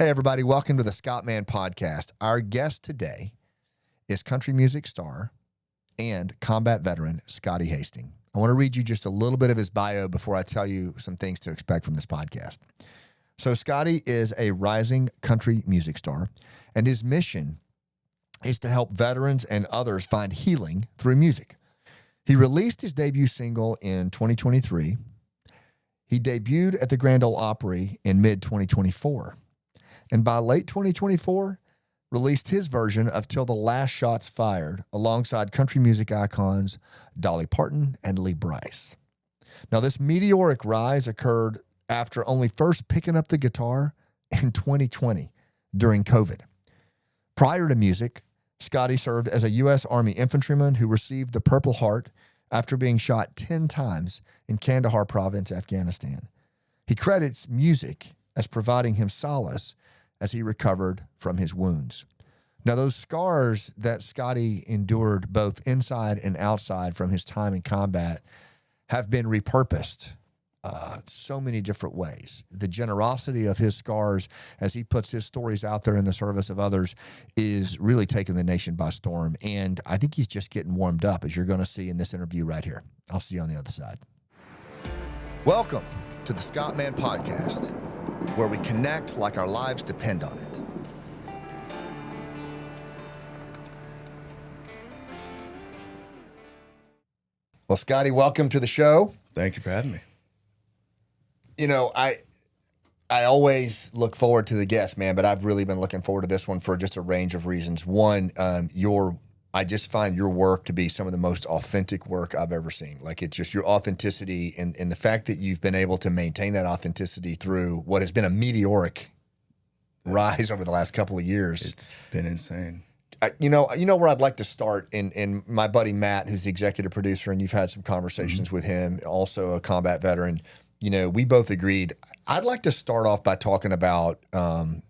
Hey, everybody. Welcome to the Scott Mann Podcast. Our guest today is country music star and combat veteran Scotty Hasting. I want to read you just a little bit of his bio before I tell you some things to expect from this podcast. So Scotty is a rising country music star, and his mission is to help veterans and others find healing through music. He released his debut single in 2023. He debuted at the Grand Ole Opry in mid-2024. And by late 2024, released his version of Till the Last Shot's Fired alongside country music icons Dolly Parton and Lee Brice. Now, this meteoric rise occurred after only first picking up the guitar in 2020 during COVID. Prior to music, Scotty served as a U.S. Army infantryman who received the Purple Heart after being shot 10 times in Kandahar province, Afghanistan. He credits music as providing him solace as he recovered from his wounds. Now, those scars that Scotty endured both inside and outside from his time in combat have been repurposed so many different ways. The generosity of his scars as he puts his stories out there in the service of others is really taking the nation by storm. And I think he's just getting warmed up, as you're going to see in this interview right here. I'll see you on the other side. Welcome to the Scott Mann Podcast, where we connect like our lives depend on it. Well, Scotty, welcome to the show. Thank you for having me. You know, I always look forward to the guests, man, but I've really been looking forward to this one for just a range of reasons. One, I just find your work to be some of the most authentic work I've ever seen. Like, it's just your authenticity and the fact that you've been able to maintain that authenticity through what has been a meteoric rise over the last couple of years. It's been insane. You know where I'd like to start, in my buddy Matt, who's the executive producer, and you've had some conversations with him, also a combat veteran. You know, we both agreed. I'd like to start off by talking about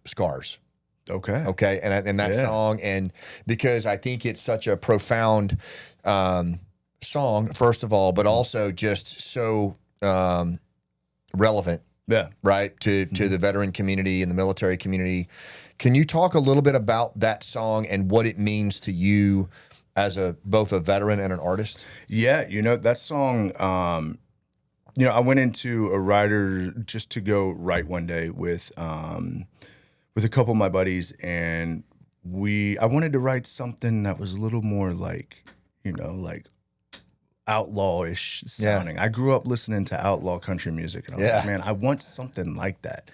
Scars. Okay. And that song, and because I think it's such a profound song, first of all, but also just so relevant. Yeah. Right. To the veteran community and the military community. Can you talk a little bit about that song and what it means to you as both a veteran and an artist? Yeah. You know, that song, I went into a writer just to go write one day with a couple of my buddies, and I wanted to write something that was a little more like outlaw-ish sounding. Yeah. I grew up listening to outlaw country music, and I was like, man, I want something like that.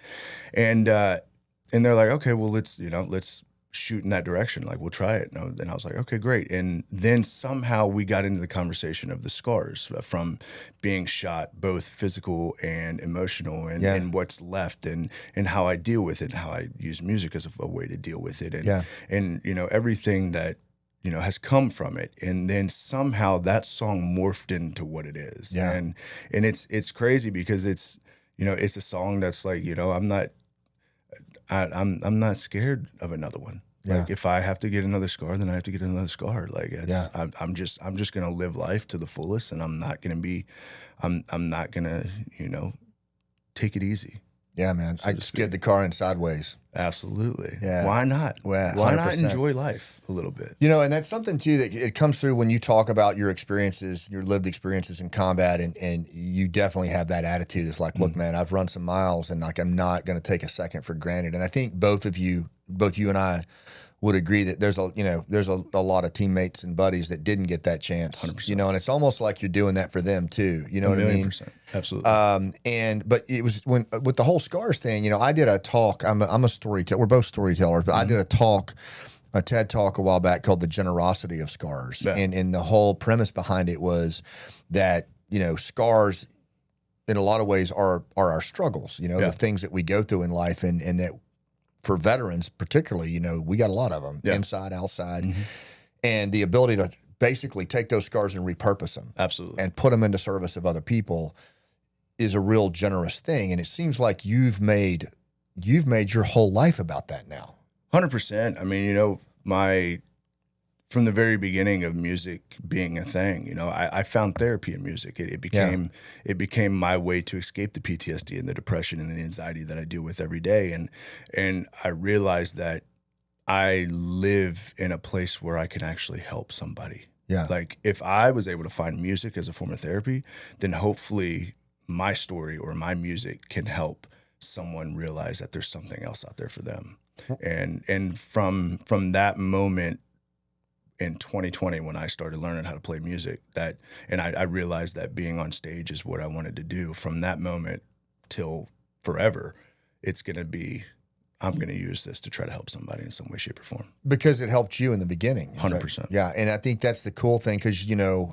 And they're like, okay, well, let's shoot in that direction. Like, we'll try it. And I was like, okay, great. And then somehow we got into the conversation of the scars from being shot, both physical and emotional, and what's left, and how I deal with it, and how I use music as a way to deal with it. And everything that, has come from it. And then somehow that song morphed into what it is. Yeah. And it's crazy because it's a song that's like, I'm not scared of another one. Like, if I have to get another scar, then I have to get another scar. Like, I'm just gonna live life to the fullest, and I'm not gonna take it easy. Yeah, man. I skid the car in sideways. Absolutely. Yeah. Why not? Well, why not enjoy life a little bit? And that's something too that it comes through when you talk about your experiences, your lived experiences in combat, and you definitely have that attitude. It's like, look, man, I've run some miles, and like, I'm not going to take a second for granted. And I think both you and I would agree that there's a lot of teammates and buddies that didn't get that chance. 100%. And it's almost like you're doing that for them too. You know what I mean? 1,000,000%. Absolutely. But it was with the whole scars thing, I did a talk. I'm a storyteller. We're both storytellers, but I did a TED talk a while back called The Generosity of Scars. Yeah. And the whole premise behind it was that, scars in a lot of ways are our struggles, the things that we go through in life, and that for veterans particularly, we got a lot of them, inside, outside, and the ability to basically take those scars and repurpose them. Absolutely. And put them into service of other people is a real generous thing. And it seems like you've made your whole life about that now. 100%. I mean, from the very beginning of music being a thing, I found therapy in music. It became my way to escape the PTSD and the depression and the anxiety that I deal with every day. And I realized that I live in a place where I can actually help somebody. Yeah. Like if I was able to find music as a form of therapy, then hopefully my story or my music can help someone realize that there's something else out there for them. And from that moment in 2020, when I started learning how to play music, and I realized that being on stage is what I wanted to do. From that moment till forever, it's going to be, I'm going to use this to try to help somebody in some way, shape, or form. Because it helped you in the beginning. 100%. Yeah. And I think that's the cool thing because,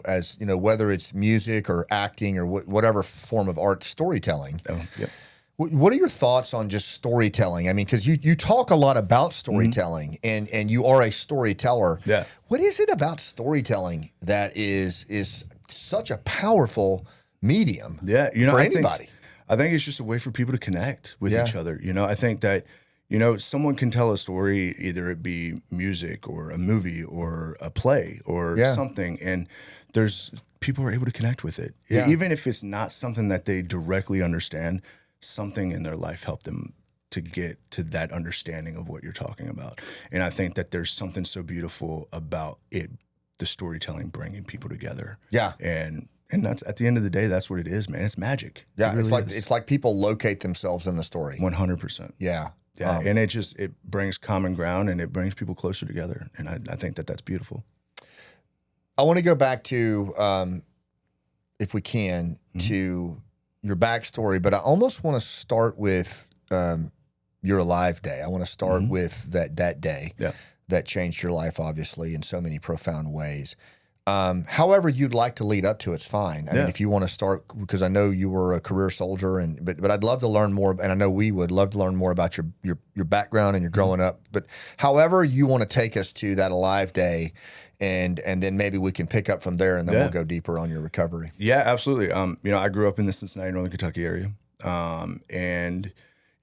as you know, whether it's music or acting or whatever form of art, storytelling. Oh, yep. What are your thoughts on just storytelling? I mean, because you talk a lot about storytelling and you are a storyteller. Yeah. What is it about storytelling that is such a powerful medium for anybody? I think it's just a way for people to connect with each other. I think that, someone can tell a story, either it be music or a movie or a play or something, and people are able to connect with it. Yeah. Even if it's not something that they directly understand, something in their life helped them to get to that understanding of what you're talking about. And I think that there's something so beautiful about it, the storytelling bringing people together. Yeah. And that's, at the end of the day, that's what it is, man. It's magic. Yeah. It really it's like people locate themselves in the story. 100%. Yeah. Yeah. And it brings common ground and it brings people closer together. And I think that that's beautiful. I want to go back to, if we can, to your backstory, but I almost want to start with your Alive Day. I want to start with that day that changed your life, obviously, in so many profound ways. However you'd like to lead up to it's fine. I mean, if you want to start, because I know you were a career soldier, but I'd love to learn more, and I know we would love to learn more about your background and your growing up. But however you want to take us to that Alive Day, and then maybe we can pick up from there, and then we'll go deeper on your recovery. Yeah, absolutely. I grew up in the Cincinnati, Northern Kentucky area, and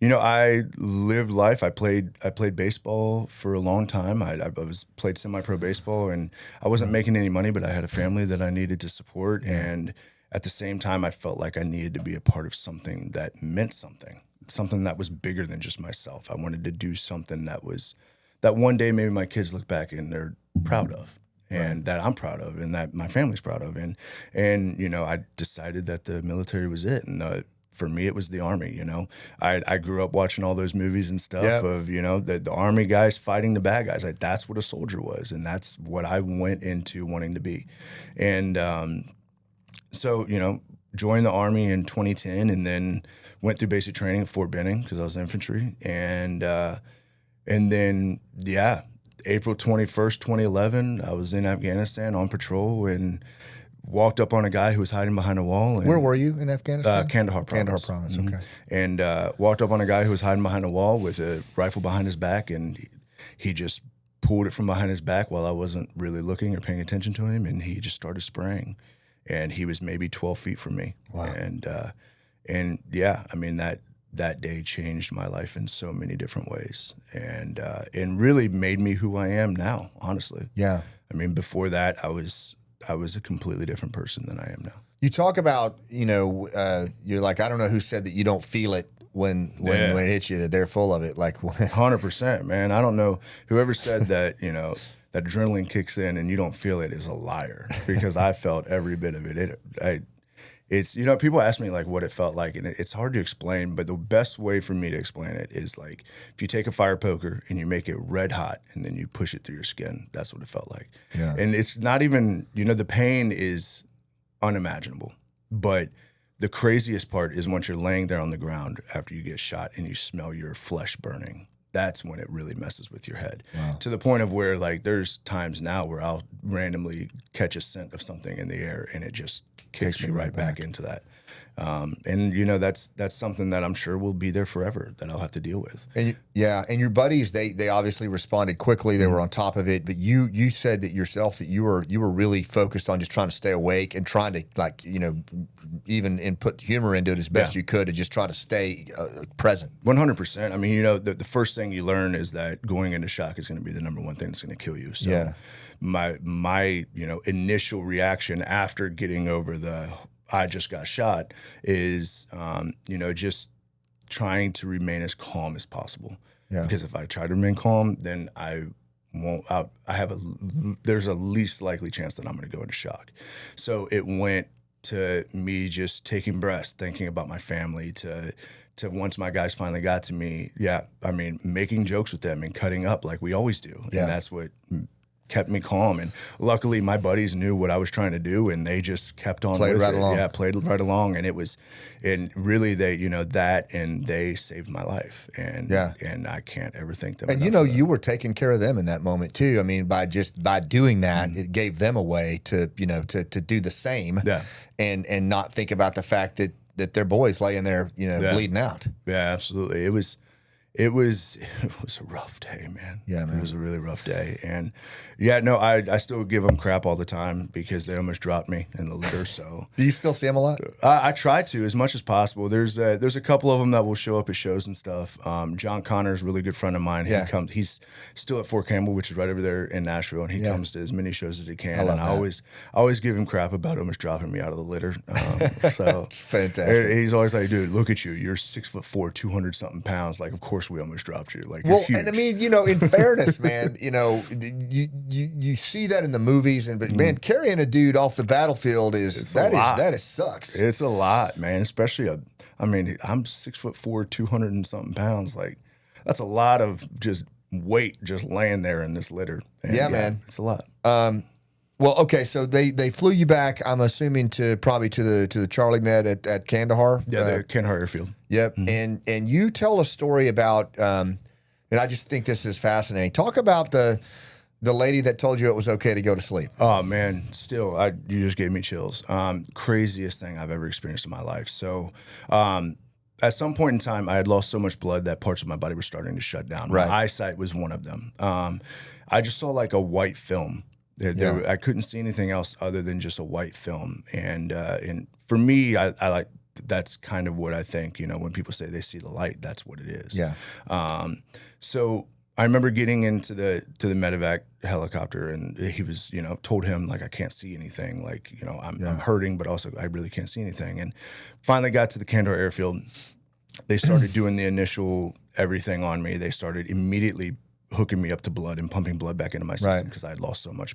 I lived life. I played baseball for a long time. I played semi-pro baseball, and I wasn't making any money, but I had a family that I needed to support, and at the same time, I felt like I needed to be a part of something that meant something that was bigger than just myself. I wanted to do something that one day maybe my kids look back and they're proud of. And that I'm proud of, and that my family's proud of, and I decided that the military was it, and for me it was the Army. I grew up watching all those movies and stuff of the Army guys fighting the bad guys. Like that's what a soldier was, and that's what I went into wanting to be, and so joined the Army in 2010, and then went through basic training at Fort Benning because I was infantry, and then April 21st, 2011, I was in Afghanistan on patrol and walked up on a guy who was hiding behind a wall. And, where were you in Afghanistan? Kandahar Province. Kandahar Province, okay. And walked up on a guy who was hiding behind a wall with a rifle behind his back, and he just pulled it from behind his back while I wasn't really looking or paying attention to him, and he just started spraying. And he was maybe 12 feet from me. Wow. And that day changed my life in so many different ways, and really made me who I am now, honestly. Yeah. I mean, before that, I was a completely different person than I am now. You talk about, you're like, I don't know who said that you don't feel it when it hits you, that they're full of it. Like 100%, man. I don't know. Whoever said that, that adrenaline kicks in and you don't feel it is a liar, because I felt every bit of it. It's, people ask me like what it felt like, and it's hard to explain, but the best way for me to explain it is like if you take a fire poker and you make it red hot and then you push it through your skin, that's what it felt like. Yeah. And it's not even, the pain is unimaginable, but the craziest part is once you're laying there on the ground after you get shot and you smell your flesh burning. That's when it really messes with your head. Wow. To the point of where like there's times now where I'll randomly catch a scent of something in the air and it just kicks me right back into that. And that's something that I'm sure will be there forever that I'll have to deal with. And and your buddies, they obviously responded quickly. They were on top of it, but you said that yourself that you were really focused on just trying to stay awake and trying to even put humor into it as best you could to just try to stay present. 100%. I mean, the first thing you learn is that going into shock is going to be the number one thing that's going to kill you. So my initial reaction after getting over I just got shot is, just trying to remain as calm as possible. Yeah. Because if I try to remain calm, then there's a least likely chance that I'm going to go into shock. So it went to me just taking breaths, thinking about my family, to once my guys finally got to me, making jokes with them and cutting up like we always do. Yeah. And that's what kept me calm. And luckily my buddies knew what I was trying to do and they just kept on played right along. Yeah, played right along. And really they saved my life. And I can't ever thank them. And you were taking care of them in that moment too. I mean, by doing that, it gave them a way to do the same and not think about the fact that their boys laying there, bleeding out. Yeah, absolutely. It was a rough day, man. Yeah, man. It was a really rough day. And I still give them crap all the time because they almost dropped me in the litter. So do you still see them a lot? I try to as much as possible. There's a couple of them that will show up at shows and stuff. John Connor's a really good friend of mine. He's still at Fort Campbell, which is right over there in Nashville, and he comes to as many shows as he can. I always give him crap about almost dropping me out of the litter. So it's fantastic. He's always like, dude, look at you. You're 6'4", 200 something pounds. Like, of course we almost dropped you. Like, well, you're huge. And I mean, in fairness, man, you see that in the movies, but man, carrying a dude off the battlefield that sucks. It's a lot, man. Especially I'm 6'4", 200 and something pounds. Like, that's a lot of just weight just laying there in this litter. And man, it's a lot. Well, okay, so they flew you back, I'm assuming, to the Charlie Med at Kandahar. Yeah, the Kandahar airfield. Yep. Mm-hmm. And you tell a story about, and I just think this is fascinating. Talk about the lady that told you it was okay to go to sleep. Oh man, still, you just gave me chills. Craziest thing I've ever experienced in my life. So, at some point in time, I had lost so much blood that parts of my body were starting to shut down. Right. My eyesight was one of them. I just saw like a white film. I couldn't see anything else other than just a white film. And for me, I like, that's kind of what I think, when people say they see the light, that's what it is. Yeah. So I remember getting into the medevac helicopter, and he was, told him like, I can't see anything. Like, I'm hurting, but also I really can't see anything. And finally got to the Kandahar airfield. They started doing the initial everything on me. They started immediately hooking me up to blood and pumping blood back into my system because I had lost so much.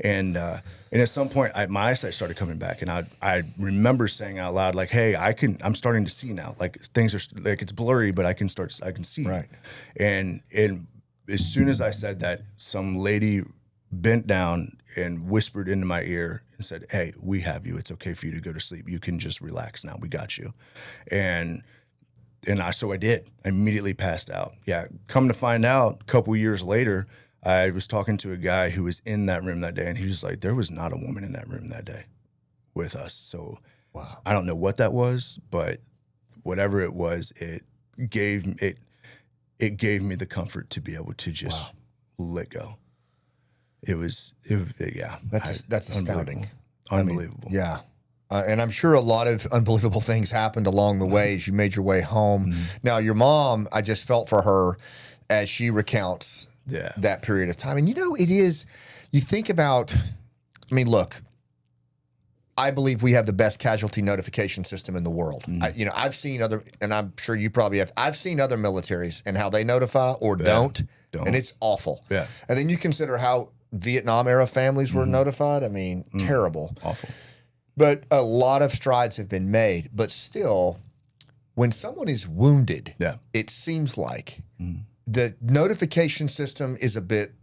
And at some point, my eyesight started coming back, and I remember saying out loud, like, "Hey, I'm starting to see now. Like, things are like, it's blurry, but I can see." Right. And as soon as I said that, some lady bent down and whispered into my ear and said, "Hey, we have you. It's okay for you to go to sleep. You can just relax now. We got you." So I did. I immediately passed out. Yeah. Come to find out, a couple years later, I was talking to a guy who was in that room that day, and he was like, there was not a woman in that room that day with us. So wow. I don't know what that was, but whatever it was, it gave me the comfort to be able to just let go. That's astounding. Unbelievable. I mean, yeah. And I'm sure a lot of unbelievable things happened along the way as you made your way home. Mm-hmm. Now, your mom, I just felt for her as she recounts that period of time. And it is, you think about, look, I believe we have the best casualty notification system in the world. Mm-hmm. I've seen other, and I'm sure you probably have, I've seen other militaries and how they notify or don't, and it's awful. Yeah. And then you consider how Vietnam era families were notified. Terrible. Awful. But a lot of strides have been made. But still, when someone is wounded, it seems like the notification system is a bit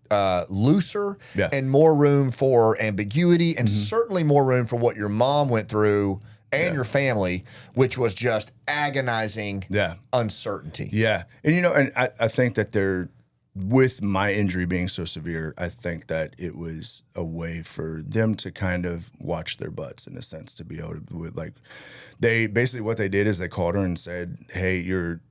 looser and more room for ambiguity and certainly more room for what your mom went through and your family, which was just agonizing uncertainty. Yeah. And, I think that with my injury being so severe, I think that it was a way for them to kind of watch their butts in a sense, to be able to, what they did is they called her and said, "Hey, your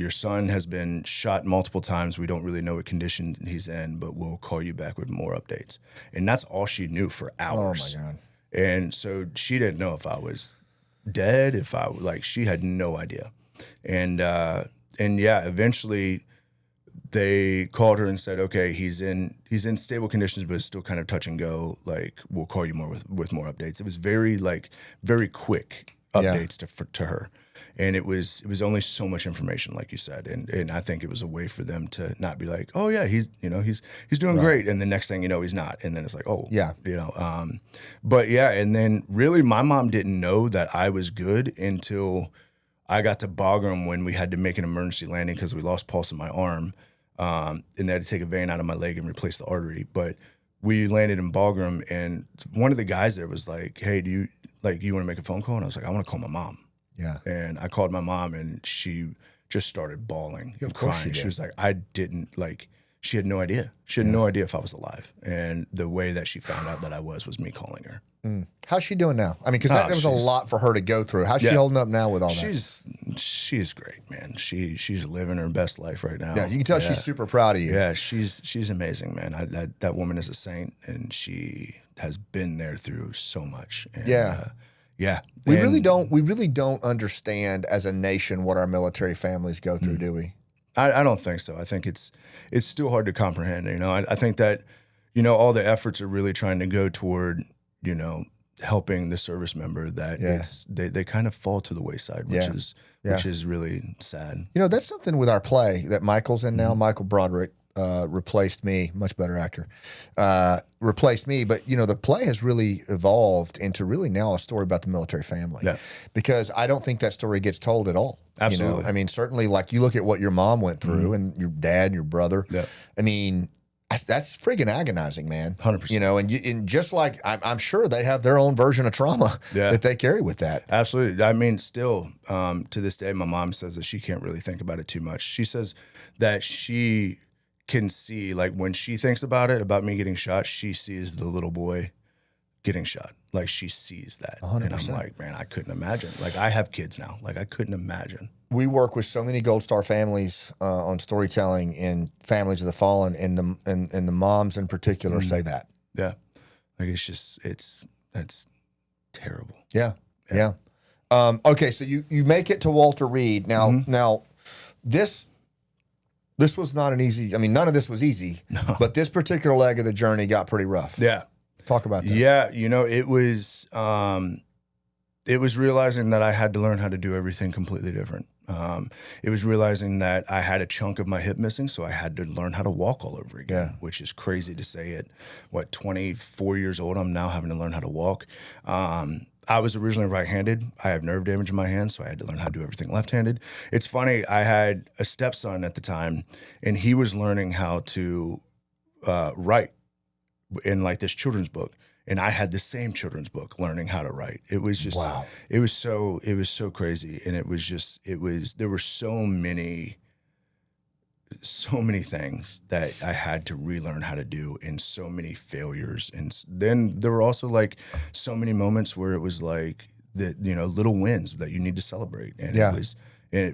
son has been shot multiple times. We don't really know what condition he's in, but we'll call you back with more updates." And that's all she knew for hours. Oh my God. And so she didn't know if I was dead, she had no idea. And eventually they called her and said, okay, he's in stable conditions, but it's still kind of touch and go. Like, we'll call you more with more updates. It was very quick updates to her. And it was only so much information, like you said. And I think it was a way for them to not be like, oh yeah, he's doing great. And the next thing you know, he's not. And then it's like, oh yeah, but yeah. And then really my mom didn't know that I was good until I got to Bagram when we had to make an emergency landing because we lost pulse in my arm. And they had to take a vein out of my leg and replace the artery. But we landed in Bagram, and one of the guys there was like, hey, do you want to make a phone call? And I was like, I want to call my mom. Yeah. And I called my mom, and she just started bawling and crying. She was like, she had no idea. She had no idea if I was alive. And the way that she found out that I was me calling her. Mm. How's she doing now? I mean, because that was a lot for her to go through. How's she holding up now with all that? She's great, man. She's living her best life right now. Yeah, you can tell she's super proud of you. Yeah, she's amazing, man. That woman is a saint, and she has been there through so much. And, yeah. We really don't understand as a nation what our military families go through, do we? I don't think so. I think it's still hard to comprehend. I think that, all the efforts are really trying to go toward, helping the service member that they kind of fall to the wayside, which is really sad. That's something with our play that Michael's in now. Michael Broderick replaced me, much better actor, replaced me. But, the play has really evolved into really now a story about the military family because I don't think that story gets told at all. Absolutely. I mean, certainly like you look at what your mom went through and your dad and your brother. Yeah. I mean, that's friggin' agonizing, man. 100%. And just like I'm sure they have their own version of trauma that they carry with that. Absolutely. I mean, still to this day, my mom says that she can't really think about it too much. She says that she can see, like when she thinks about me getting shot, she sees the little boy getting shot. Like she sees that. 100%. And I'm like, man, I couldn't imagine. Like I have kids now. Like I couldn't imagine. We work with so many Gold Star families on storytelling and families of the fallen, and the moms in particular say that. Yeah, like that's terrible. Yeah. Okay, so you make it to Walter Reed now. This was not an easy. I mean, none of this was easy, but this particular leg of the journey got pretty rough. Yeah, talk about that. Yeah, it was realizing that I had to learn how to do everything completely different. It was realizing that I had a chunk of my hip missing, so I had to learn how to walk all over again, which is crazy to say at 24 years old, I'm now having to learn how to walk. I was originally right-handed. I have nerve damage in my hand, so I had to learn how to do everything left-handed. It's funny, I had a stepson at the time, and he was learning how to write in like this children's book. And I had the same children's book learning how to write. It was just, it was so crazy. And there were so many things that I had to relearn how to do and so many failures. And then there were also like so many moments where it was like little wins that you need to celebrate. And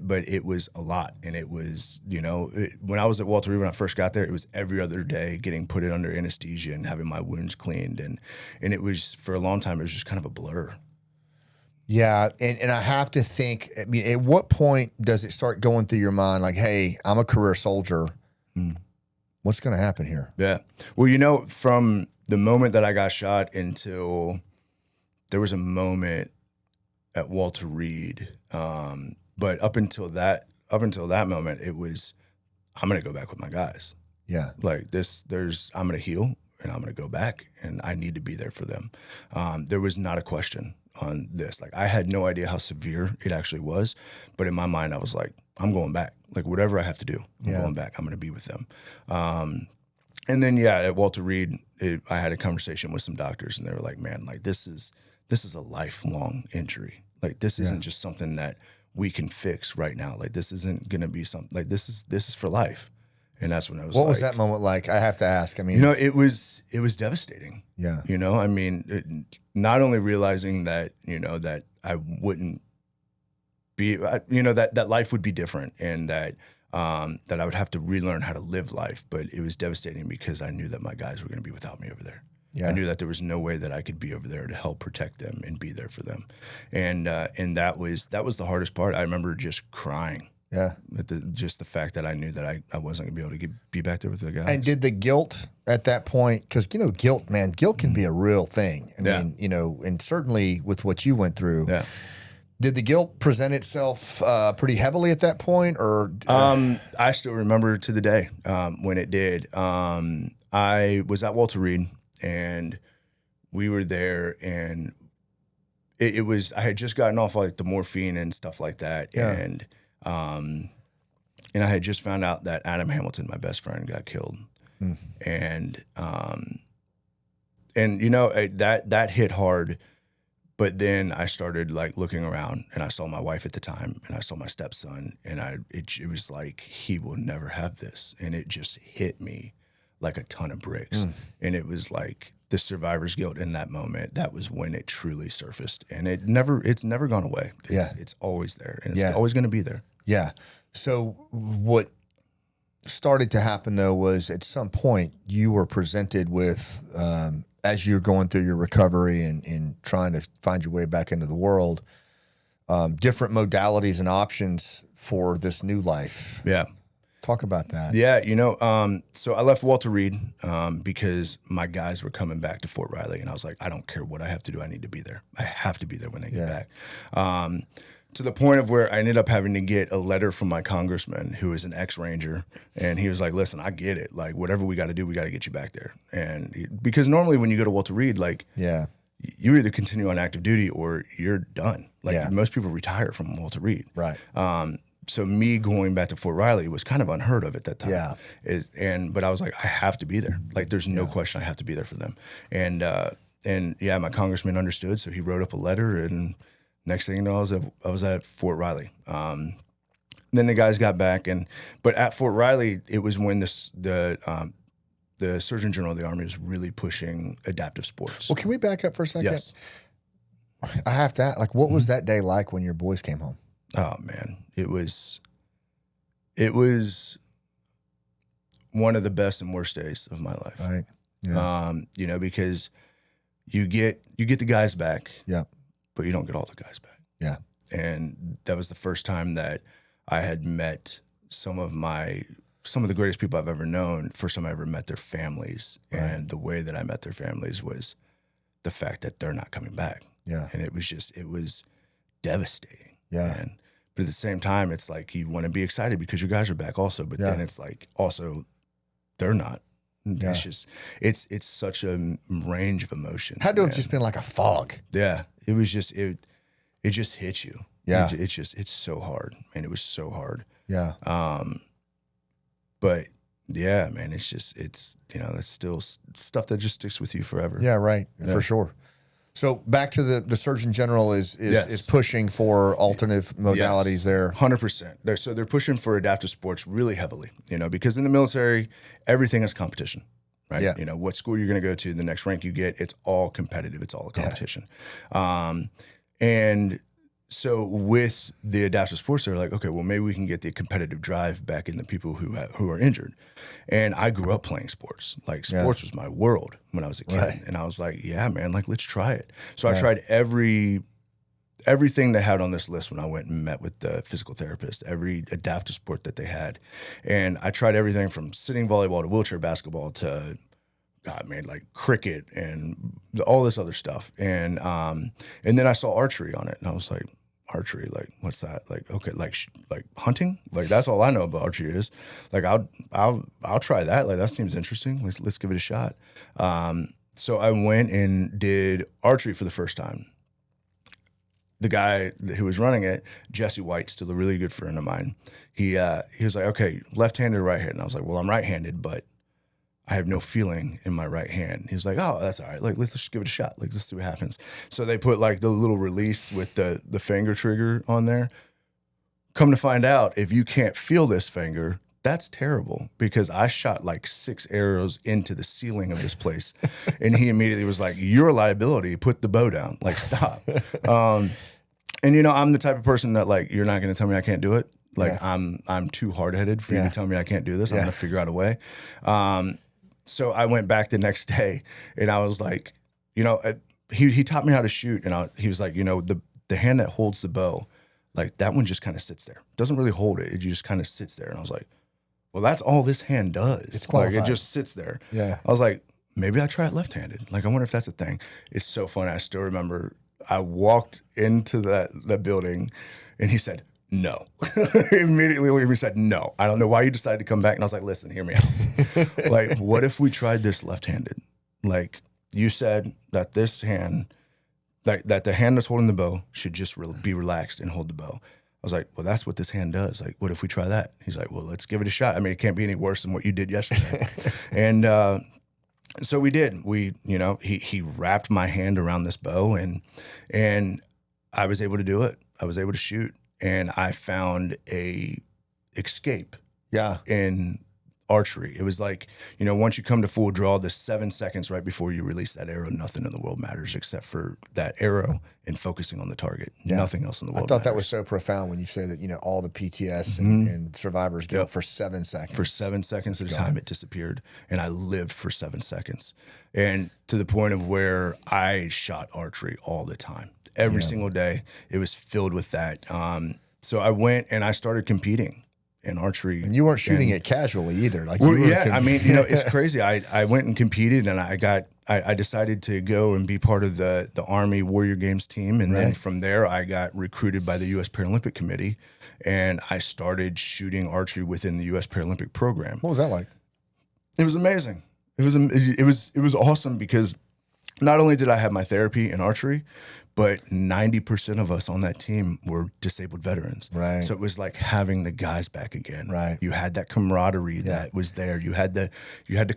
but it was a lot. And it was, when I was at Walter Reed, when I first got there, it was every other day getting put under anesthesia and having my wounds cleaned. And it was, for a long time, it was just kind of a blur. Yeah. And I have to think, I mean, at what point does it start going through your mind like, hey, I'm a career soldier. What's going to happen here? Yeah. Well, from the moment that I got shot until there was a moment at Walter Reed, but up until that moment, it was, I'm going to go back with my guys. Yeah. Like I'm going to heal and I'm going to go back and I need to be there for them. There was not a question on this. Like I had no idea how severe it actually was, but in my mind, I was like, I'm going back. Like whatever I have to do, I'm going back. I'm going to be with them. And then, at Walter Reed, I had a conversation with some doctors and they were like, man, like this is a lifelong injury. Like this isn't just something that we can fix right now. Like this isn't going to be something like this is for life. And that's when I was What was that moment like? I have to ask. I mean, it was devastating. Yeah. I mean, not only realizing that, that I wouldn't be, that life would be different and that I would have to relearn how to live life. But it was devastating because I knew that my guys were going to be without me over there. Yeah. I knew that there was no way that I could be over there to help protect them and be there for them. And that was the hardest part. I remember just crying Yeah. Just the fact that I knew that I wasn't going to be able to be back there with the guys. And did the guilt at that point, because, guilt, man, guilt can be a real thing. I mean, and certainly with what you went through, did the guilt present itself pretty heavily at that point? Or I still remember to the day when it did. I was at Walter Reed, and we were there, and it was, I had just gotten off like the morphine and stuff like that. Yeah. And I had just found out that Adam Hamilton, my best friend, got killed. And that hit hard. But then I started like looking around, and I saw my wife at the time, and I saw my stepson, and it was like, he will never have this. And it just hit me like a ton of bricks. And it was like the survivor's guilt in that moment. That was when it truly surfaced, and it's never gone away. It's always there, and it's always going to be there. Yeah. So what started to happen though was at some point you were presented with, as you're going through your recovery and trying to find your way back into the world, different modalities and options for this new life. Yeah. Talk about that. Yeah, so I left Walter Reed because my guys were coming back to Fort Riley, and I was like, I don't care what I have to do. I need to be there. I have to be there when they get back. To the point of where I ended up having to get a letter from my congressman, who is an ex-Ranger, and he was like, listen, I get it. Like, whatever we got to do, we got to get you back there. And because normally when you go to Walter Reed, like, you either continue on active duty or you're done. Like, most people retire from Walter Reed. Right. So me going back to Fort Riley was kind of unheard of at that time. Yeah. But I was like, I have to be there. Like, there's no question I have to be there for them. And my congressman understood. So he wrote up a letter, and next thing you know, I was at Fort Riley. Then the guys got back, but at Fort Riley, it was when the Surgeon General of the Army was really pushing adaptive sports. Well, can we back up for a second? Yes. I have to ask, like, what was that day like when your boys came home? Oh man, it was one of the best and worst days of my life. Right. Yeah. Because you get the guys back. Yeah. But you don't get all the guys back. Yeah. And that was the first time that I had met some of the greatest people I've ever known. First time I ever met their families. Right. And the way that I met their families was the fact that they're not coming back. Yeah. And it was devastating. Yeah. But at the same time, it's like you want to be excited because your guys are back also. But then it's like also they're not. Yeah. It's just it's such a range of emotions. Had to have just been like a fog. Yeah. It was just it just hits you. Yeah. It's so hard. Man, it was so hard. Yeah. But yeah, man, it's still stuff that just sticks with you forever. Yeah, right. Yeah. For sure. So back to the Surgeon General is pushing for alternative modalities there. 100%. So they're pushing for adaptive sports really heavily, because in the military, everything is competition, right? Yeah. What school you're going to go to, the next rank you get, it's all competitive. It's all a competition. Yeah. And so with the adaptive sports, they're like, okay, well, maybe we can get the competitive drive back in the people who are injured. And I grew up playing sports. Like, sports was my world when I was a kid. Right. And I was like, yeah, man, like, let's try it. So I tried everything they had on this list when I went and met with the physical therapist, every adaptive sport that they had. And I tried everything from sitting volleyball to wheelchair basketball to, God, man, like cricket and all this other stuff. And then I saw archery on it, and I was like, archery, like, what's that? Like, okay, like hunting? Like, that's all I know about archery is. Like, I'll try that. Like, that seems interesting. Let's give it a shot. So I went and did archery for the first time. The guy who was running it, Jesse White, still a really good friend of mine. He was like, okay, left-handed or right-handed? And I was like, well, I'm right-handed, but I have no feeling in my right hand. He was like, oh, that's all right. Like, let's just give it a shot. Like, let's see what happens. So they put like the little release with the finger trigger on there. Come to find out, if you can't feel this finger, that's terrible, because I shot like 6 arrows into the ceiling of this place. And he immediately was like, you're a liability. Put the bow down. Like, stop. And I'm the type of person that, like, you're not going to tell me I can't do it. Like, I'm too hard-headed for you to tell me I can't do this. I'm going to figure out a way. So I went back the next day, and I was like, he taught me how to shoot, and he was like, the hand that holds the bow, like that one just kind of sits there. Doesn't really hold it. It just kind of sits there. And I was like, well, that's all this hand does. It's qualified. Like it just sits there. Yeah. I was like, maybe I try it left-handed. Like, I wonder if that's a thing. It's so funny. I still remember I walked into that building and he said, no. Immediately he said, no. I don't know why you decided to come back. And I was like, listen, hear me out. Like, what if we tried this left-handed? Like, you said that this hand, that the hand that's holding the bow should just be relaxed and hold the bow. I was like, well, that's what this hand does. Like, what if we try that? He's like, well, let's give it a shot. I mean, it can't be any worse than what you did yesterday. And so we did. He wrapped my hand around this bow, and I was able to do it. I was able to shoot, and I found a escape. Yeah. In archery, it was like, once you come to full draw, the 7 seconds right before you release that arrow, nothing in the world matters except for that arrow and focusing on the target. Yeah. Nothing else in the world I thought matters. That was so profound when you say that, all the PTS and survivors go for 7 seconds. For 7 seconds at a time, it disappeared. And I lived for 7 seconds. And to the point of where I shot archery all the time. Every single day, it was filled with that. So I went and I started competing in archery. And you weren't shooting it casually either. Like, I mean, it's crazy. I went and competed, and I decided to go and be part of the Army Warrior Games team. And then from there, I got recruited by the U.S. Paralympic Committee, and I started shooting archery within the U.S. Paralympic program. What was that like? It was amazing. It was awesome because not only did I have my therapy in archery, but 90% of us on that team were disabled veterans. Right. So it was like having the guys back again. Right. You had that camaraderie that was there. You had the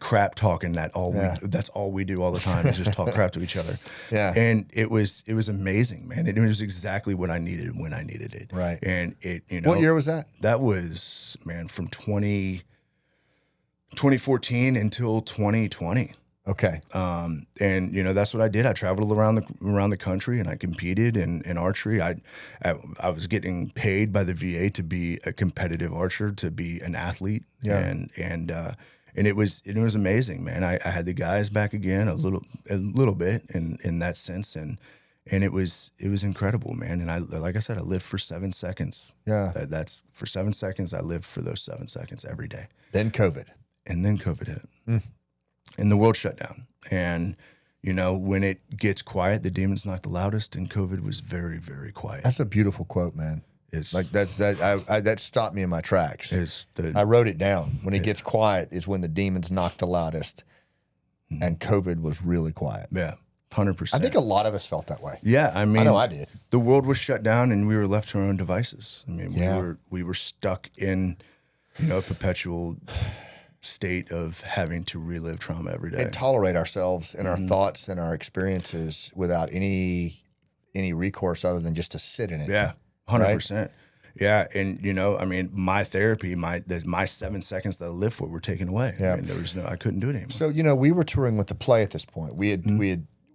crap talking that's all we do all the time is just talk crap to each other. Yeah. And it was amazing, man. It was exactly what I needed when I needed it. Right. And it, what year was that? That was, man, from 2014 until 2020. Okay. And that's what I did. I traveled around the country and I competed in archery. I was getting paid by the VA to be a competitive archer, to be an athlete. Yeah. And it was amazing, man. I had the guys back again a little bit in that sense. And it was incredible, man. And like I said, I lived for 7 seconds. Yeah. That's for 7 seconds. I lived for those 7 seconds every day. Then COVID. And then COVID hit. And the world shut down. And, when it gets quiet, the demons knock the loudest, and COVID was very, very quiet. That's a beautiful quote, man. It's like that stopped me in my tracks. I wrote it down. When it gets quiet is when the demons knock the loudest, and COVID was really quiet. Yeah, 100%. I think a lot of us felt that way. Yeah, I mean, I know I did. The world was shut down, and we were left to our own devices. I mean, we were stuck in, a perpetual state of having to relive trauma every day and tolerate ourselves and our thoughts and our experiences without any recourse other than just to sit in it. Yeah, 100%. Right? Yeah, and I mean, my therapy, my 7 seconds that I lived for were taken away. Yeah, I mean, I couldn't do it anymore. So we were touring with the play at this point. We had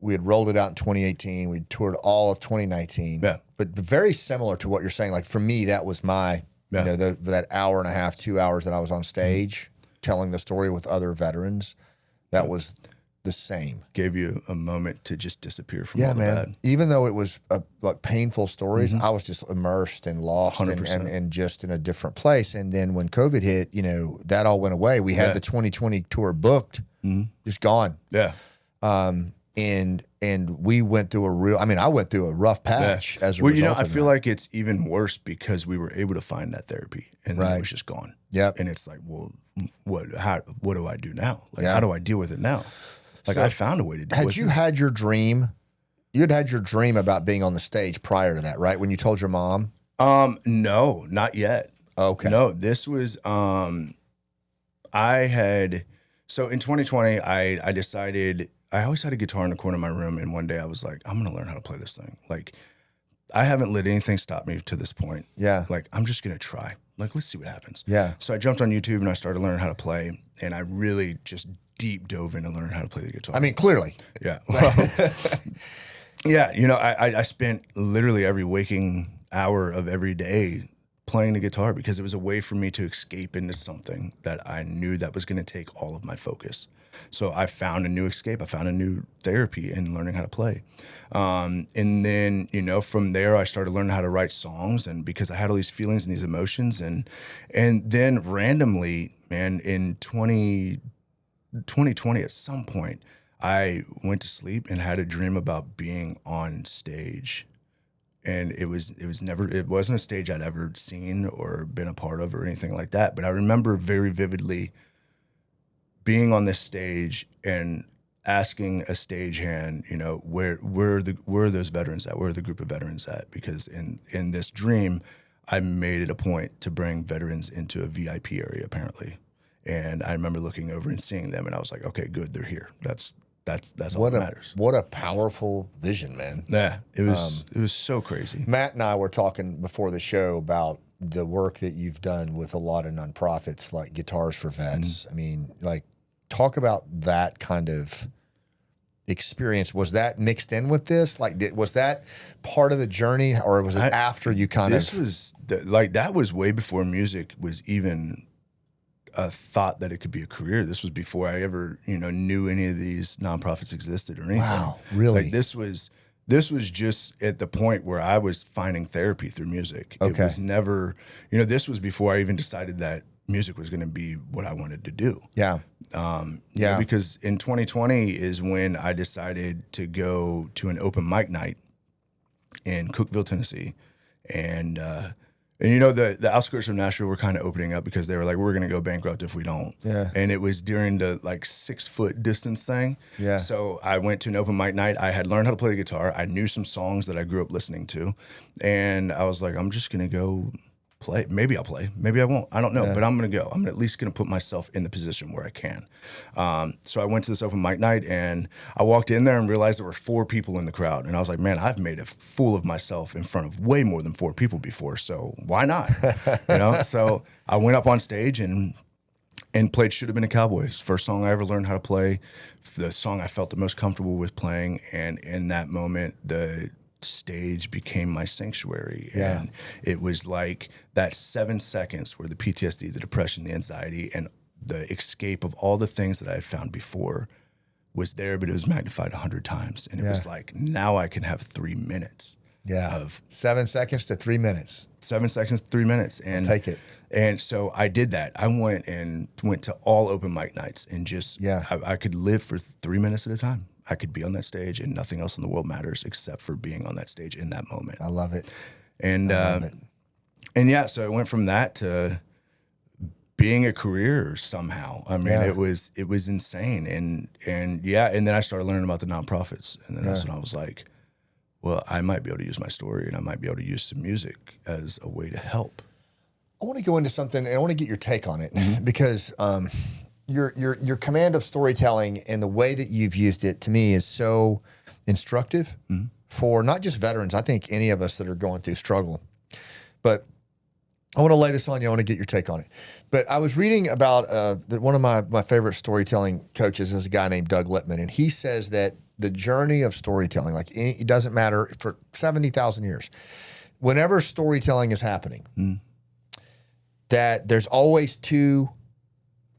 rolled it out in 2018. We toured all of 2019. Yeah, but very similar to what you're saying. Like for me, that was my that hour and a half, 2 hours that I was on stage. Telling the story with other veterans, that was the same. Gave you a moment to just disappear from all the bad. Even though it was like painful stories, I was just immersed and lost and just in a different place. And then when COVID hit, that all went away. We had the 2020 tour booked, just gone. Yeah. And we went through I went through a rough patch as a result of I feel like it's even worse because we were able to find that therapy and then it was just gone. Yep. And it's like, well, what do I do now? Like, how do I deal with it now? Like, I found a way to deal with it. Had you had your dream? You had your dream about being on the stage prior to that, right? When you told your mom? No, not yet. Okay. No, this was, so in 2020, I decided, I always had a guitar in the corner of my room. And one day I was like, I'm going to learn how to play this thing. Like, I haven't let anything stop me to this point. Yeah. Like, I'm just going to try. Like, let's see what happens. Yeah. So I jumped on YouTube and I started learning how to play. And I really just deep dove into learning how to play the guitar. I mean, clearly. Yeah. Well, yeah. I spent literally every waking hour of every day playing the guitar because it was a way for me to escape into something that I knew that was going to take all of my focus. So I found a new escape. I found a new therapy in learning how to play. And then, from there, I started learning how to write songs, and because I had all these feelings and these emotions. And then randomly, man, in 2020, at some point, I went to sleep and had a dream about being on stage. And it wasn't a stage I'd ever seen or been a part of or anything like that. But I remember very vividly being on this stage and asking a stagehand, where are those veterans at? Where are the group of veterans at? Because in this dream, I made it a point to bring veterans into a VIP area, apparently. And I remember looking over and seeing them, and I was like, okay, good, they're here. That's all that matters. What a powerful vision, man. Yeah, it was so crazy. Matt and I were talking before the show about the work that you've done with a lot of nonprofits like Guitars for Vets. I mean, like, talk about that kind of experience. Was that mixed in with this? Like, was that part of the journey, or was it after you that was way before music was even a thought that it could be a career. This was before I ever, knew any of these nonprofits existed or anything. Wow, really? Like, this was just at the point where I was finding therapy through music. Okay. It was never, this was before I even decided that music was going to be what I wanted to do. Yeah. Because in 2020 is when I decided to go to an open mic night in Cookeville, Tennessee. And the outskirts of Nashville were kind of opening up because they were like, we're going to go bankrupt if we don't. Yeah. And it was during the 6-foot distance thing. Yeah. So I went to an open mic night. I had learned how to play the guitar. I knew some songs that I grew up listening to. And I was like, I'm just going to go play. Maybe I'll play. Maybe I won't. I don't know. Yeah. But I'm going to go. I'm at least going to put myself in the position where I can. So I went to this open mic night, and I walked in there and realized there were 4 people in the crowd. And I was like, man, I've made a fool of myself in front of way more than 4 people before. So why not? So I went up on stage and played Should Have Been a Cowboy. It's the first song I ever learned how to play, the song I felt the most comfortable with playing. And in that moment, the stage became my sanctuary. Yeah. And it was like that 7 seconds where the PTSD, the depression, the anxiety, and the escape of all the things that I had found before was there, but it was magnified 100 times. And it was like, now I can have 3 minutes. Yeah. Of 7 seconds to 3 minutes. 7 seconds, 3 minutes. And I'll take it. And so I did that. I went to all open mic nights and just, I could live for 3 minutes at a time. I could be on that stage and nothing else in the world matters except for being on that stage in that moment. I love it. And, so it went from that to being a career somehow. I mean, it was insane. And then I started learning about the nonprofits. And then that's when I was like, well, I might be able to use my story, and I might be able to use some music as a way to help. I want to go into something, and I want to get your take on it, because your command of storytelling and the way that you've used it, to me, is so instructive for not just veterans. I think any of us that are going through struggle. But I want to lay this on you. I want to get your take on it. But I was reading about one of my favorite storytelling coaches is a guy named Doug Littman, and he says that the journey of storytelling, it doesn't matter for 70,000 years, whenever storytelling is happening, that there's always 2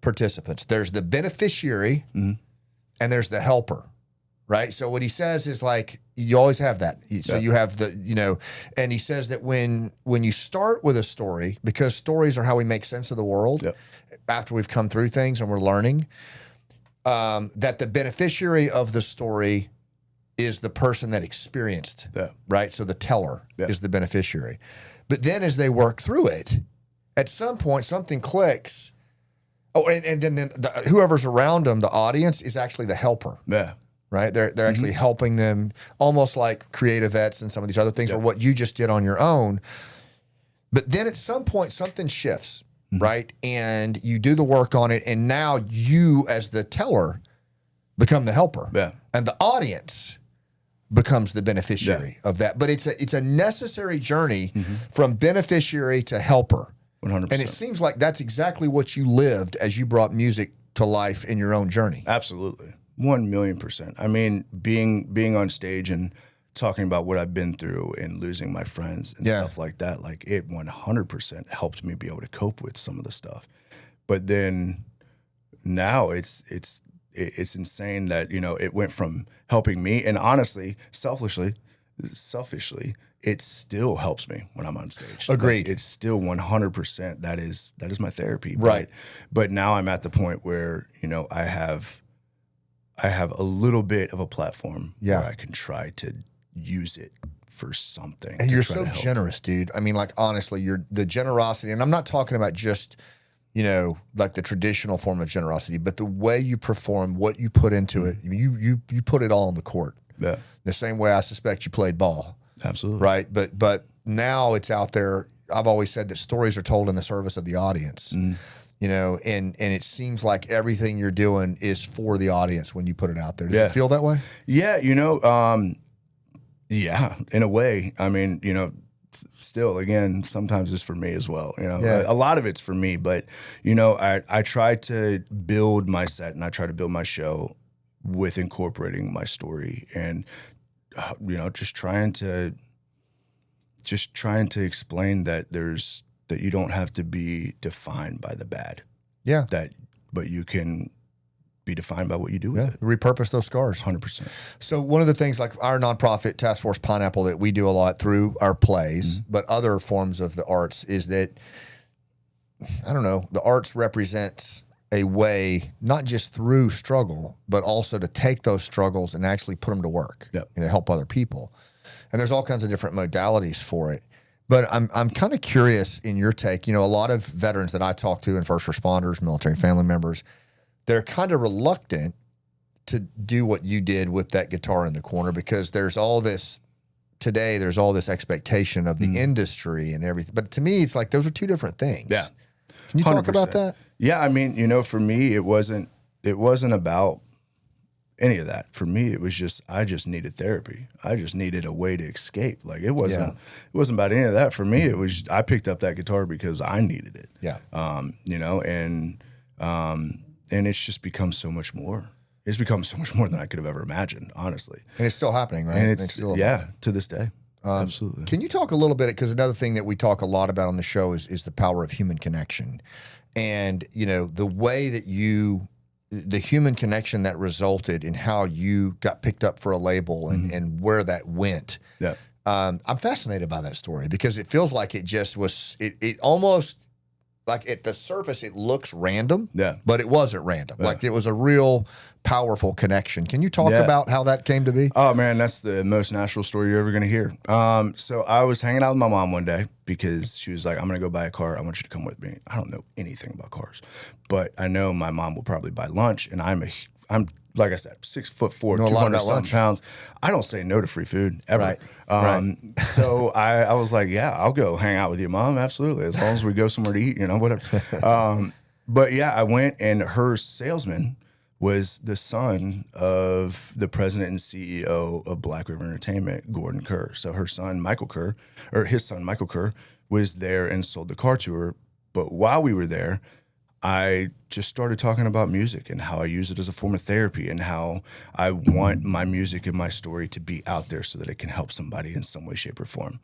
participants. There's the beneficiary and there's the helper, right? So what he says is, like, you always have that. So you have and he says that when you start with a story, because stories are how we make sense of the world after we've come through things and we're learning, that the beneficiary of the story is the person that experienced, right? So the teller is the beneficiary. But then as they work through it, at some point something clicks. Oh, and then whoever's around them, the audience, is actually the helper. Yeah. Right? They're actually helping them, almost like creative vets and some of these other things, or what you just did on your own. But then at some point something shifts, right? And you do the work on it, and now you, as the teller, become the helper. Yeah. And the audience becomes the beneficiary of that. But it's a necessary journey from beneficiary to helper. 100%. And it seems like that's exactly what you lived as you brought music to life in your own journey. Absolutely. 1,000,000%. I mean, being on stage and talking about what I've been through and losing my friends and stuff like that, like it 100% helped me be able to cope with some of the stuff. But then now it's insane that, you know, it went from helping me, and honestly, selfishly, it still helps me when I'm on stage. Agreed. Like, it's still 100%. That is my therapy. Right. But now I'm at the point where, you know, I have a little bit of a platform where I can try to use it for something. And you're so generous, dude. I mean, like, honestly, the generosity, and I'm not talking about just, you know, like the traditional form of generosity, but the way you perform, what you put into it, you put it all on the court. Yeah. The same way I suspect you played ball. Absolutely. Right. But now it's out there. I've always said that stories are told in the service of the audience. You know, and it seems like everything you're doing is for the audience when you put it out there. Does it feel that way? Yeah, you know, yeah, in a way. I mean, you know, still, again, sometimes it's for me as well. You know, a lot of it's for me, but, you know, I try to build my set and I try to build my show with incorporating my story and, you know, just trying to explain that that you don't have to be defined by the bad. Yeah. But you can be defined by what you do with it. Repurpose those scars. 100%. So one of the things, like our nonprofit Task Force Pineapple, that we do a lot through our plays, but other forms of the arts, is that, I don't know, the arts represents a way, not just through struggle, but also to take those struggles and actually put them to work and to help other people. And there's all kinds of different modalities for it. But I'm kind of curious in your take. You know, a lot of veterans that I talk to and first responders, military family members, they're kind of reluctant to do what you did with that guitar in the corner, because there's all this expectation of the industry and everything. But to me, it's like those are two different things. Yeah. Can you talk 100%. about that? Yeah, I mean, you know, for me, it wasn't about any of that. For me, it was just, I just needed therapy. I just needed a way to escape. Like it wasn't about any of that. For me, it was, I picked up that guitar because I needed it. Yeah. You know, and it's just become so much more. It's become so much more than I could have ever imagined, honestly. And it's still happening, right? And it's still, to this day. Absolutely. Can you talk a little bit, because another thing that we talk a lot about on the show is the power of human connection. And, you know, the way that the human connection that resulted in how you got picked up for a label and where that went. Yeah. I'm fascinated by that story, because it feels like it just was, it almost, like at the surface, it looks random, but it wasn't random. Yeah. Like it was a real powerful connection. Can you talk about how that came to be? Oh man, that's the most natural story you're ever going to hear. So I was hanging out with my mom one day because she was like, I'm going to go buy a car. I want you to come with me. I don't know anything about cars, but I know my mom will probably buy lunch, and I'm like I said, 6'4", 200-something pounds. I don't say no to free food ever. Right. So I was like, yeah, I'll go hang out with you, Mom. Absolutely. As long as we go somewhere to eat, you know, whatever. But yeah, I went, and her salesman was the son of the president and CEO of Black River Entertainment, Gordon Kerr. So his son, Michael Kerr, was there and sold the car to her. But while we were there, I just started talking about music and how I use it as a form of therapy, and how I want my music and my story to be out there so that it can help somebody in some way, shape, or form.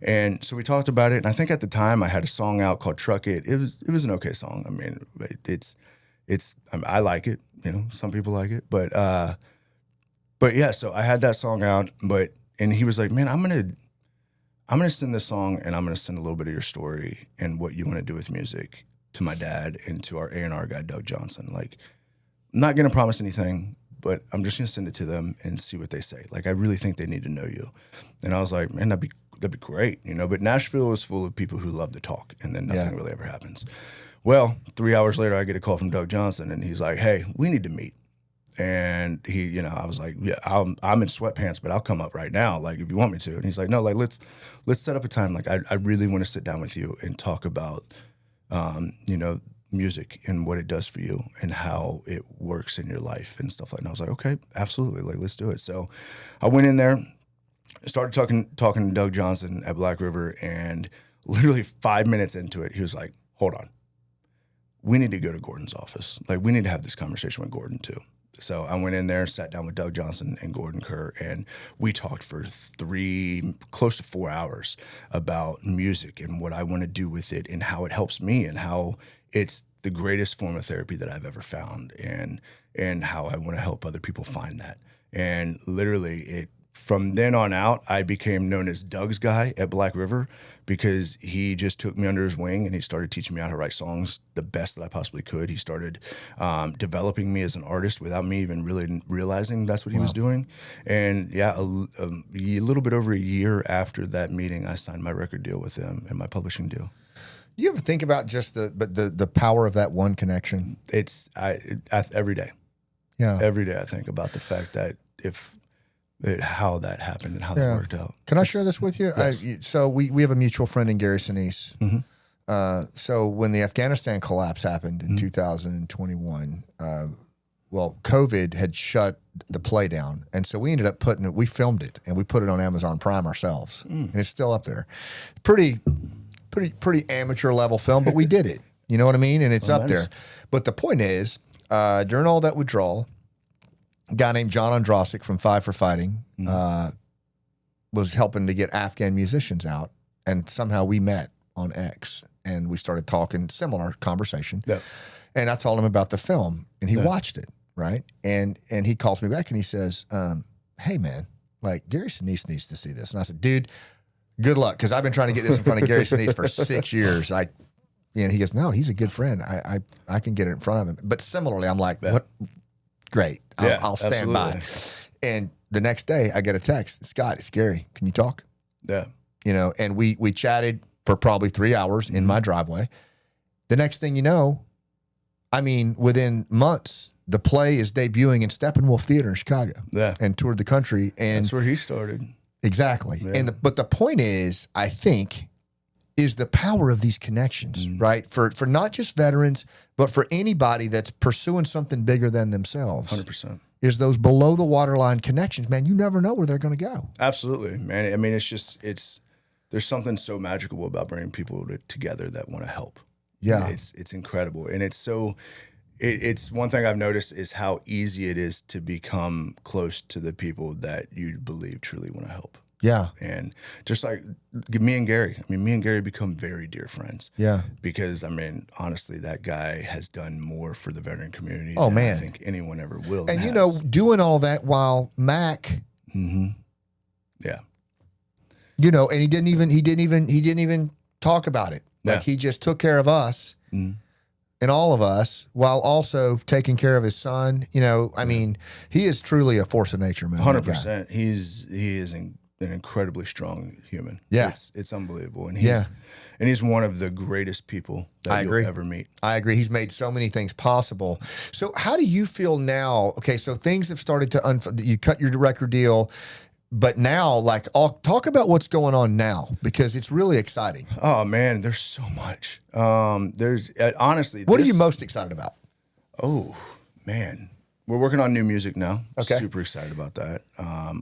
And so we talked about it, and I think at the time I had a song out called "Truck It." It was an okay song. I mean, I like it. You know, some people like it, but yeah. So I had that song out, and he was like, "Man, I'm gonna send this song, and I'm gonna send a little bit of your story and what you want to do with music to my dad and to our A&R guy, Doug Johnson. Like, I'm not going to promise anything, but I'm just going to send it to them and see what they say. Like, I really think they need to know you." And I was like, man, that'd be great, you know. But Nashville is full of people who love to talk, and then nothing really ever happens. Well, 3 hours later, I get a call from Doug Johnson, and he's like, "Hey, we need to meet." And he, you know, I was like, "Yeah, I'm in sweatpants, but I'll come up right now, like, if you want me to." And he's like, "No, like, let's set up a time. Like, I really want to sit down with you and talk about, you know, music and what it does for you and how it works in your life and stuff like that." And I was like, "Okay, absolutely. Like, let's do it." So I went in there, started talking to Doug Johnson at Black River, and literally 5 minutes into it, he was like, "Hold on. We need to go to Gordon's office. Like, we need to have this conversation with Gordon too." So I went in there, sat down with Doug Johnson and Gordon Kerr, and we talked for close to 4 hours about music and what I want to do with it and how it helps me and how it's the greatest form of therapy that I've ever found, and how I want to help other people find that. And literally, from then on out, I became known as Doug's guy at Black River, because he just took me under his wing and he started teaching me how to write songs the best that I possibly could. He started developing me as an artist without me even really realizing that's what he was doing. And yeah, a little bit over a year after that meeting, I signed my record deal with him and my publishing deal. Do you ever think about just the power of that one connection? It's every day. Yeah, every day I think about the fact that how that happened and how that worked out. Can I share this with you? Yes. So we have a mutual friend in Gary Sinise. Mm-hmm. So when the Afghanistan collapse happened in 2021, COVID had shut the play down. And so we ended up we filmed it and we put it on Amazon Prime ourselves. And it's still up there. Pretty amateur level film, but we did it. You know what I mean? And it's up there. But the point is, during all that withdrawal, a guy named John Andrasik from Five for Fighting was helping to get Afghan musicians out. And somehow we met on X and we started talking, similar conversation. Yeah. And I told him about the film and he watched it, right? And he calls me back and he says, hey man, like Gary Sinise needs to see this. And I said, dude, good luck. Cause I've been trying to get this in front of Gary Sinise for 6 years. And he goes, no, he's a good friend. I can get it in front of him. But similarly, I'm like, what? Great. I'll stand by. And the next day I get a text, Scott, it's Gary. Can you talk? Yeah. You know, and we chatted for probably 3 hours in my driveway. The next thing you know, I mean, within months, the play is debuting in Steppenwolf Theater in Chicago. Yeah. And toured the country. And that's where he started. Exactly. Yeah. But the point is, I think, is the power of these connections, right? For not just veterans, but for anybody that's pursuing something bigger than themselves. 100%. Is those below the waterline connections, man. You never know where they're going to go. Absolutely, man. I mean, there's something so magical about bringing people together that want to help. Yeah. It's incredible. And it's one thing I've noticed is how easy it is to become close to the people that you believe truly want to help. Yeah. And just like me and Gary become very dear friends. Yeah. Because, I mean, honestly, that guy has done more for the veteran community than I think anyone ever will. And, you know, doing all that while Mac. Yeah. You know, and he didn't even talk about it. Like he just took care of us and all of us while also taking care of his son. You know, I mean, he is truly a force of nature, man. 100%. He is an incredibly strong human. Yeah. It's unbelievable. And he's one of the greatest people that you'll ever meet. I agree. He's made so many things possible. So how do you feel now? Okay, so things have started to unfold. You cut your record deal, but now, like, talk about what's going on now, because it's really exciting. Oh man, there's so much. There's honestly. What are you most excited about? Oh man. We're working on new music now. Okay. Super excited about that.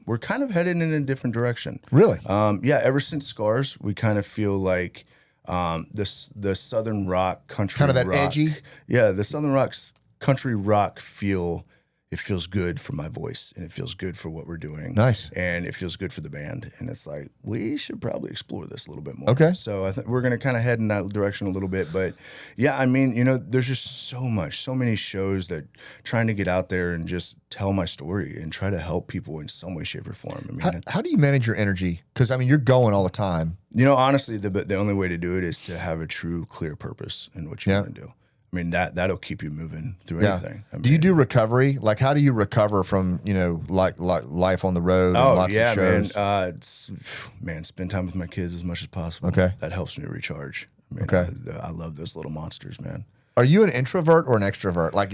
We're kind of headed in a different direction. Really? Yeah, ever since Scars, we kind of feel like the Southern rock, country rock. Kind of that edgy? Yeah, the Southern rock, country rock feel, it feels good for my voice and it feels good for what we're doing. Nice. And it feels good for the band. And it's like, we should probably explore this a little bit more. Okay. So I think we're going to kind of head in that direction a little bit. But yeah, I mean, you know, there's just so many shows that trying to get out there and just tell my story and try to help people in some way, shape, or form. I mean, how do you manage your energy? Because, I mean, you're going all the time. You know, honestly, the only way to do it is to have a true, clear purpose in what you want to do. I mean, that'll keep you moving through anything. I mean, do you do recovery? Like, how do you recover from, you know, like life on the road and lots of shows? Man, spend time with my kids as much as possible. Okay. That helps me recharge. I mean, I love those little monsters, man. Are you an introvert or an extrovert? Like,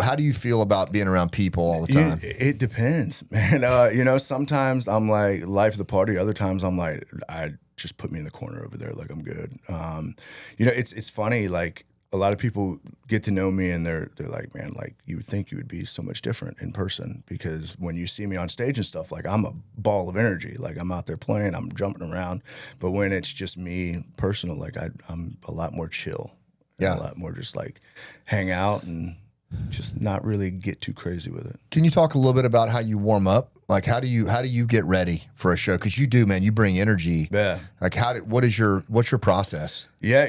how do you feel about being around people all the time? It depends, man. You know, sometimes I'm like life of the party. Other times I'm like, just put me in the corner over there. Like, I'm good. You know, it's funny. Like, a lot of people get to know me and they're like, man, like, you would think you would be so much different in person, because when you see me on stage and stuff, like, I'm a ball of energy. Like, I'm out there playing, I'm jumping around. But when it's just me personal, like, I'm a lot more chill. Yeah. A lot more just like hang out and just not really get too crazy with it. Can you talk a little bit about how you warm up? Like, how do you get ready for a show? Because you do, man. You bring energy. Yeah. Like, what's your process? Yeah,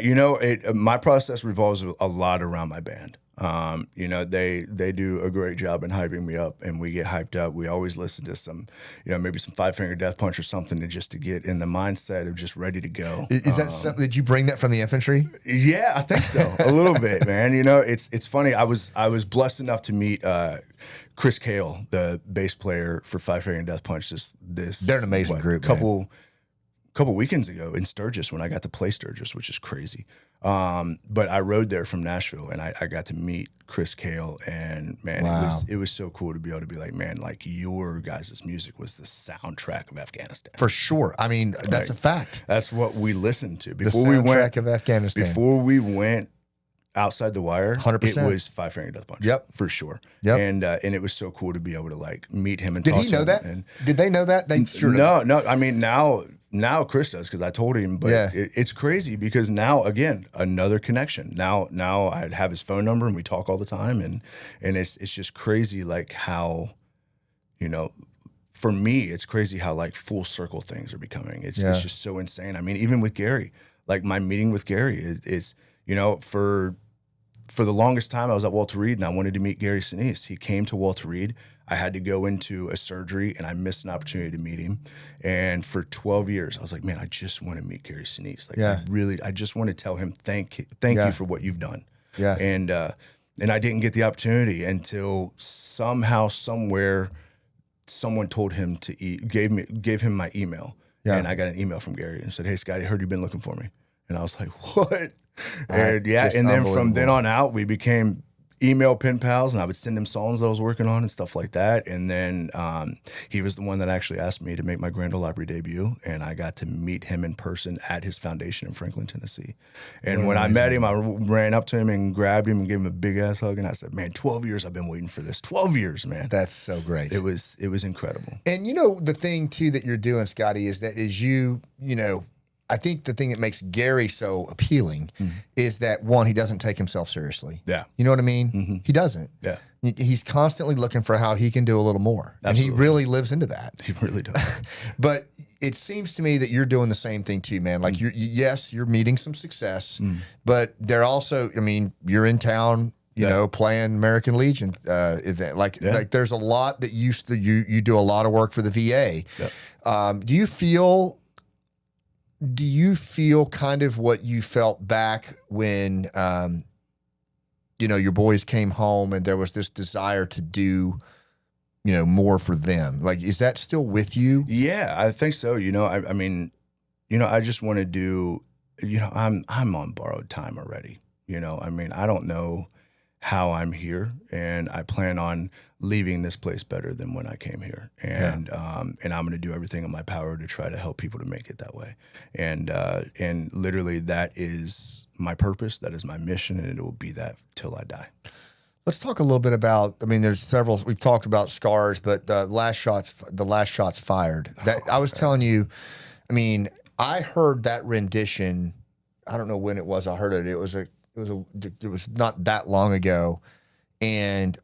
my process revolves a lot around my band. They do a great job in hyping me up, and we get hyped up. We always listen to some, maybe some Five Finger Death Punch or something to get in the mindset of just ready to go. Is that something? Did you bring that from the infantry? Yeah, I think so. A little bit, man. It's funny. I was blessed enough to meet Chris Cale, the bass player for Five Finger Death Punch. They're an amazing group. Couple weekends ago in Sturgis when I got to play Sturgis, which is crazy. But I rode there from Nashville, and I got to meet Chris Cale, and man, wow. it was so cool to be able to be like, man, like your guys' music was the soundtrack of Afghanistan. For sure. I mean, that's a fact. That's what we listened to before of Afghanistan. Before we went outside the wire, 100%. It was Five Finger Death Punch. Yep, for sure. Yep, and it was so cool to be able to like meet him and did talk he to know him. that? And did they know that? They sure no. I mean, now Chris does because I told him. But yeah. It's crazy because now again another connection. Now I have his phone number and we talk all the time, and it's just crazy like how, for me it's crazy how like full circle things are becoming. It's just so insane. I mean, even with Gary, like my meeting with Gary is for the longest time I was at Walter Reed and I wanted to meet Gary Sinise. He came to Walter Reed. I had to go into a surgery and I missed an opportunity to meet him. And for 12 years, I was like, man, I just want to meet Gary Sinise. Like, I just want to tell him thank you for what you've done. Yeah. And I didn't get the opportunity until somehow, somewhere, someone told him gave him my email. Yeah. And I got an email from Gary and said, hey, Scotty, I heard you've been looking for me. And I was like, what? And and then from then on out, we became email pen pals, and I would send him songs that I was working on and stuff like that. And then he was the one that actually asked me to make my Grand Ole Opry debut, and I got to meet him in person at his foundation in Franklin, Tennessee. And when I met him, I ran up to him and grabbed him and gave him a big ass hug, and I said, man, 12 years I've been waiting for this. 12 years, man. That's so great. It was incredible. And the thing too that you're doing, Scotty, is I think the thing that makes Gary so appealing is that, one, he doesn't take himself seriously. Yeah. You know what I mean? Mm-hmm. He doesn't. Yeah. He's constantly looking for how he can do a little more. Absolutely. And he really lives into that. He really does. But it seems to me that you're doing the same thing too, man. Like, you're meeting some success, but they're also, you're in town, playing American Legion event. Like there's a lot that you do a lot of work for the VA. Yep. Do you feel kind of what you felt back when, your boys came home and there was this desire to do, more for them? Like, is that still with you? Yeah, I think so. I just want to do, I'm on borrowed time already. I don't know how I'm here, and I plan on leaving this place better than when I came here. And I'm going to do everything in my power to try to help people to make it that way. And literally that is my purpose. That is my mission. And it will be that till I die. Let's talk a little bit about, there's several, we've talked about scars, but the last shots fired. I was telling you, I heard that rendition. I don't know when it was I heard it. It was not that long ago. And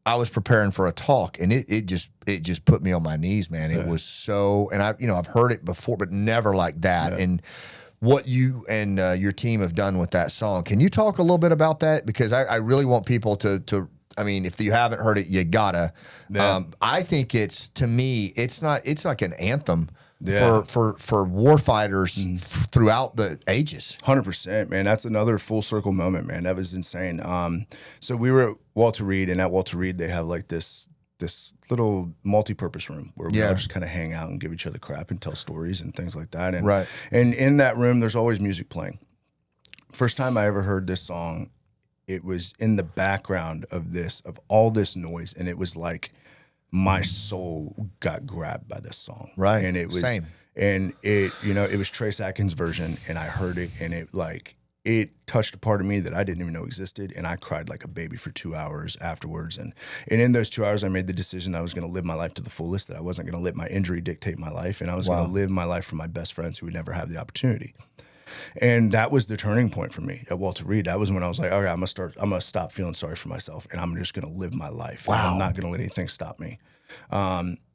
I was preparing for a talk, and it just put me on my knees, man. It was so, and I've heard it before, but never like that. Yeah. And what you and your team have done with that song. Can you talk a little bit about that? Because I really want people to if you haven't heard it, you gotta. Yeah. I think to me, it's like an anthem. Yeah. For war fighters throughout the ages. 100%, man. That's another full circle moment, man. That was insane. So we were at Walter Reed, and at Walter Reed they have like this little multi-purpose room where we all just kind of hang out and give each other crap and tell stories and things like that. And and in that room there's always music playing. First time I ever heard this song, it was in the background of all this noise, and it was like my soul got grabbed by this song. Right. And it was same. And it was Trace Atkins' version, and I heard it, and it touched a part of me that I didn't even know existed, and I cried like a baby for 2 hours afterwards. And in those 2 hours I made the decision I was going to live my life to the fullest, that I wasn't going to let my injury dictate my life, and I was going to live my life for my best friends who would never have the opportunity. And that was the turning point for me at Walter Reed. That was when I was like, okay, I'm gonna stop feeling sorry for myself, and I'm just gonna live my life. Wow. I'm not gonna let anything stop me.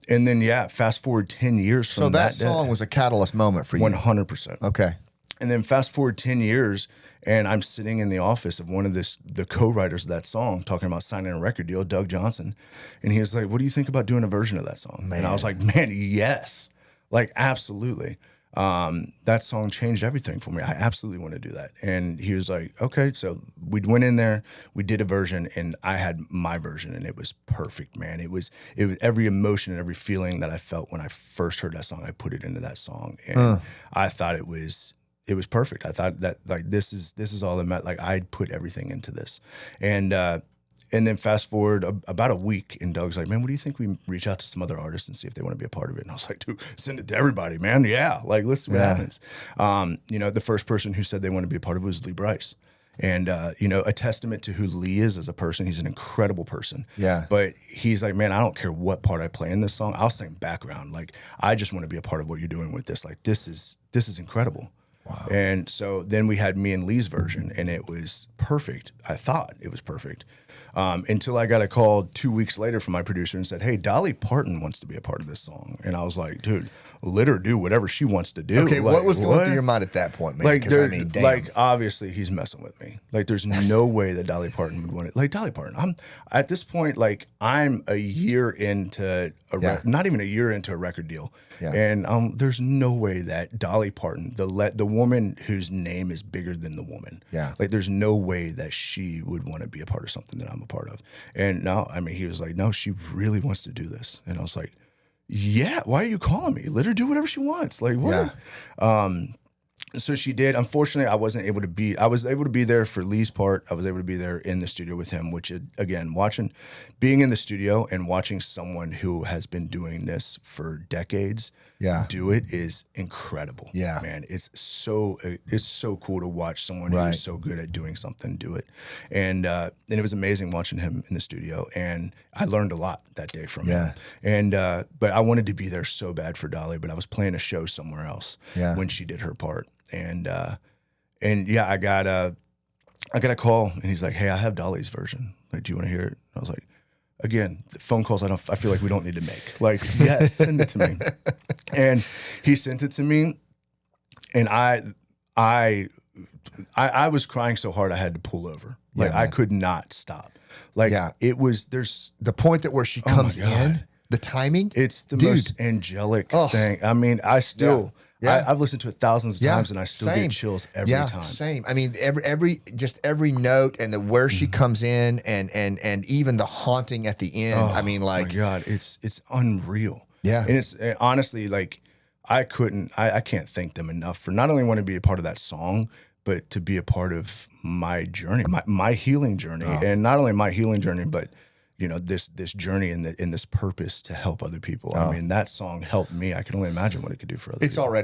And then, fast forward 10 years from that song was a catalyst moment for you. 100%. Okay. And then fast forward 10 years, and I'm sitting in the office of one of the co-writers of that song talking about signing a record deal, Doug Johnson. And he was like, what do you think about doing a version of that song? Man. And I was like, man, yes. Like, absolutely. That song changed everything for me. I absolutely want to do that. And he was like, okay. So we went in there, we did a version, and I had my version, and it was perfect, man. It was every emotion and every feeling that I felt when I first heard that song, I put it into that song. And I thought it was perfect. I thought that, like, this is all that meant. Like, I'd put everything into this. And then fast forward about a week, and Doug's like, man, what do you think we reach out to some other artists and see if they want to be a part of it? And I was like, dude, send it to everybody, man. Yeah, like, let's see what happens. The first person who said they want to be a part of it was Lee Brice. And, a testament to who Lee is as a person. He's an incredible person. Yeah. But he's like, man, I don't care what part I play in this song. I'll sing background. Like, I just want to be a part of what you're doing with this. Like, this is incredible. Wow. And so then we had me and Lee's version, and it was perfect. I thought it was perfect. Until I got a call 2 weeks later from my producer and said, hey, Dolly Parton wants to be a part of this song. And I was like, dude, let her do whatever she wants to do. Okay, like, what was going through your mind at that point, man? Like, damn. Like, obviously, he's messing with me. Like, there's no way that Dolly Parton would want it. Like, Dolly Parton, I'm at this point, like, I'm a year into not even a year into a record deal. Yeah. And there's no way that Dolly Parton, the woman whose name is bigger than the woman, like, there's no way that she would want to be a part of something that I'm a part of. And no, I mean, he was like, no, she really wants to do this. And I was like, yeah, why are you calling me? Let her do whatever she wants. Like, what? Yeah. So she did. Unfortunately, I was able to be there for Lee's part. I was able to be there in the studio with him, which, again, being in the studio and watching someone who has been doing this for decades do it is incredible. Yeah, man, it's so cool to watch someone who's so good at doing something do it. And it was amazing watching him in the studio, and I learned a lot that day from him. And but I wanted to be there so bad for Dolly, but I was playing a show somewhere else when she did her part. And I got a call, and he's like, hey, I have Dolly's version. Like, do you want to hear it? I was like, again, the phone calls I feel like we don't need to make. Like, yes, send it to me. And he sent it to me, and I was crying so hard I had to pull over. Like, I could not stop. Like, it was, there's the point where she comes in, the timing. It's the most angelic thing. I mean, I still... Yeah. I've listened to it thousands of times, and I still get chills every time. Same. I mean, every note, and where she comes in, and even the haunting at the end. I mean, like, my God, it's unreal. Yeah, and it's honestly, like, I can't thank them enough for not only wanting to be a part of that song, but to be a part of my journey, my healing journey, and not only my healing journey, but this journey and this purpose to help other people. I mean, that song helped me. I can only imagine what it could do for other people.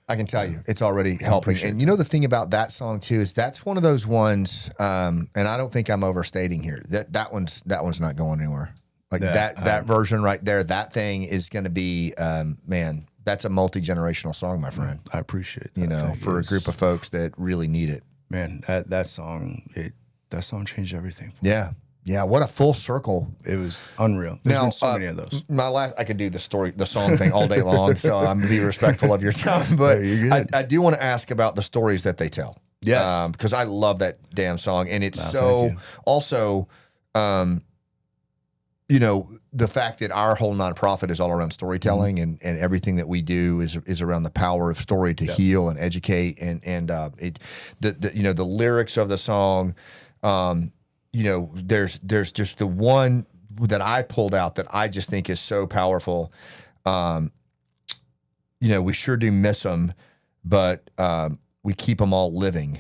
I can tell you, it's already helping. And the thing about that song too is that's one of those ones, and I don't think I'm overstating here. That one's not going anywhere. Like that version right there, that thing is going to be, man, that's a multi-generational song, my friend. I appreciate that. For a group of folks that really need it. Man, that song changed everything for me. Yeah, what a full circle. It was unreal. There's been so many of those. I could do the song thing all day long, so I'm going to be respectful of your time. But I do want to ask about the stories that they tell. Yes. Because I love that damn song. And it's also, the fact that our whole nonprofit is all around storytelling, and everything that we do is around the power of story to heal and educate. And the lyrics of the song, there's just the one that I pulled out that I just think is so powerful. We sure do miss them, but we keep them all living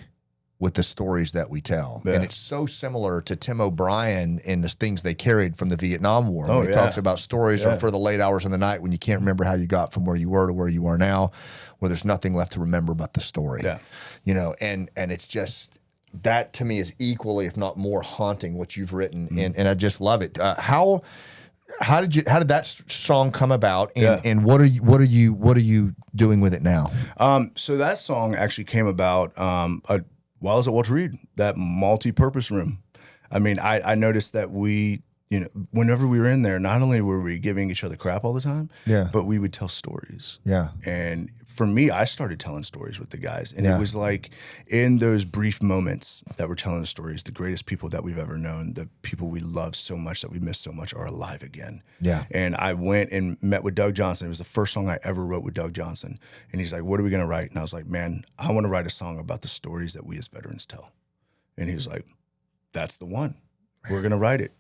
with the stories that we tell. Yeah. And it's so similar to Tim O'Brien and the things they carried from the Vietnam War. When he talks about stories for the late hours of the night when you can't remember how you got from where you were to where you are now, where there's nothing left to remember but the story. Yeah. And it's just... that to me is equally, if not more, haunting what you've written, and I just love it. How how did that song come about, and what are you doing with it now? So that song actually came about while I was at Walter Reed, that multi-purpose room. I mean, I noticed that whenever we were in there, not only were we giving each other crap all the time, but we would tell stories. Yeah. And for me, I started telling stories with the guys. And it was like in those brief moments that we're telling the stories, the greatest people that we've ever known, the people we love so much that we miss so much are alive again. Yeah. And I went and met with Doug Johnson. It was the first song I ever wrote with Doug Johnson. And he's like, what are we going to write? And I was like, man, I want to write a song about the stories that we as veterans tell. And he was like, that's the one. We're going to write it.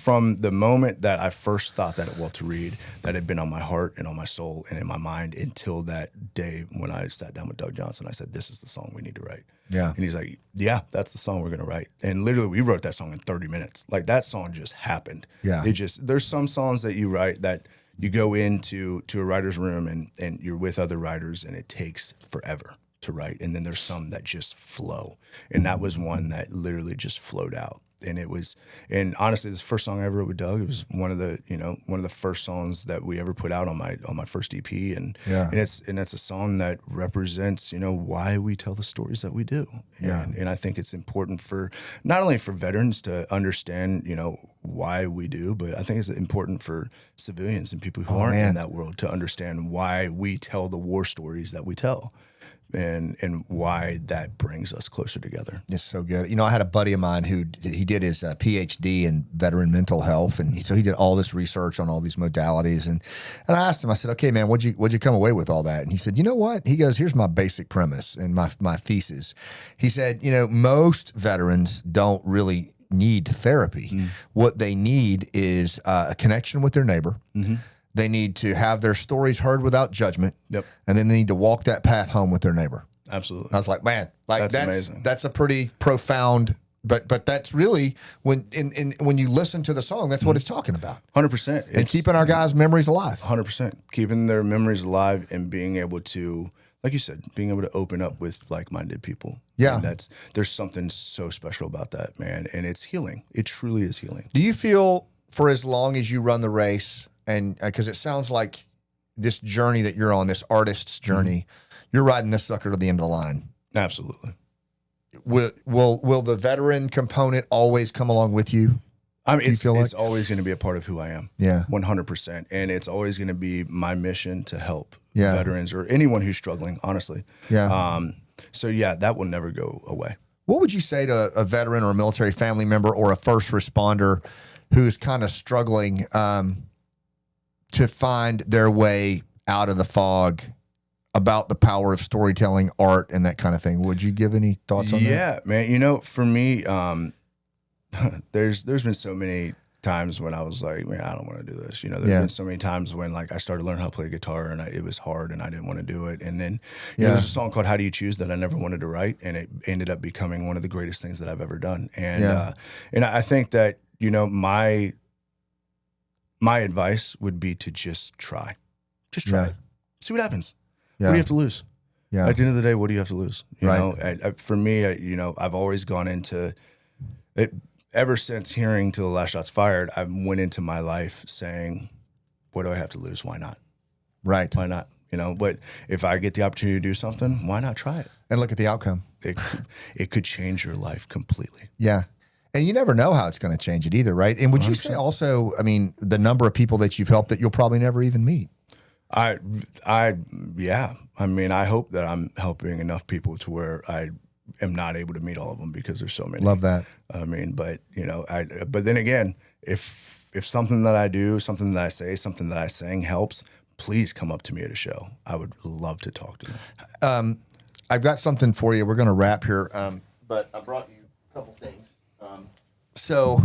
From the moment that I first thought that at Walter Reed, that had been on my heart and on my soul and in my mind until that day when I sat down with Doug Johnson. I said, this is the song we need to write. Yeah. And he's like, yeah, that's the song we're going to write. And literally we wrote that song in 30 minutes. Like that song just happened. Yeah. There's some songs that you write that you go into a writer's room and you're with other writers and it takes forever to write. And then there's some that just flow. And that was one that literally just flowed out. And honestly, this first song I ever wrote with Doug, it was one of the first songs that we ever put out on my first EP. And it's a song that represents, why we tell the stories that we do. And I think it's important for, not only for veterans to understand, why we do, but I think it's important for civilians and people who aren't in that world to understand why we tell the war stories that we tell. And why that brings us closer together. It's so good. I had a buddy of mine who he did his PhD in veteran mental health, and so he did all this research on all these modalities. And I asked him, I said, "Okay, man, what'd you come away with all that?" And he said, "You know what?" He goes, "Here's my basic premise and my thesis." He said, "Most veterans don't really need therapy. What they need is a connection with their neighbor." Mm-hmm. They need to have their stories heard without judgment. Yep. And then they need to walk that path home with their neighbor. Absolutely. I was like, man, that's amazing. That's a pretty profound, but that's really when you listen to the song, that's what it's talking about. 100%. And keeping our guys' memories alive. 100%. Keeping their memories alive and being able to, like you said, being able to open up with like-minded people. Yeah. And there's something so special about that, man. And it's healing. It truly is healing. Do you feel for as long as you run the race, and because it sounds like this journey that you're on, this artist's journey, you're riding this sucker to the end of the line? Absolutely. Will the veteran component always come along with you? I mean, it's always going to be a part of who I am. Yeah. 100%. And it's always going to be my mission to help veterans or anyone who's struggling, honestly. Yeah. So yeah, that will never go away. What would you say to a veteran or a military family member or a first responder who's kind of struggling to find their way out of the fog about the power of storytelling, art, and that kind of thing? Would you give any thoughts on that? Yeah, man. For me, there's been so many times when I was like, man, I don't want to do this. There's been so many times when like I started learning how to play guitar and it was hard and I didn't want to do it. And then there's a song called "How Do You Choose" that I never wanted to write, and it ended up becoming one of the greatest things that I've ever done. And and I think that my advice would be to just try. Just try it. See what happens. Yeah. What do you have to lose? Yeah. At the end of the day, what do you have to lose? For me, I've always gone into it. Ever since hearing "Till the Last Shot's Fired," I went into my life saying, what do I have to lose? Why not? Right. Why not? But if I get the opportunity to do something, why not try it? And look at the outcome. It could change your life completely. Yeah. And you never know how it's going to change it either, right? And would 100%. You say also, the number of people that you've helped that you'll probably never even meet? I hope that I'm helping enough people to where I am not able to meet all of them because there's so many. Love that. But then again, if something that I do, something that I say, something that I sing helps, please come up to me at a show. I would love to talk to you. I've got something for you. We're going to wrap here, but I brought you a couple things. So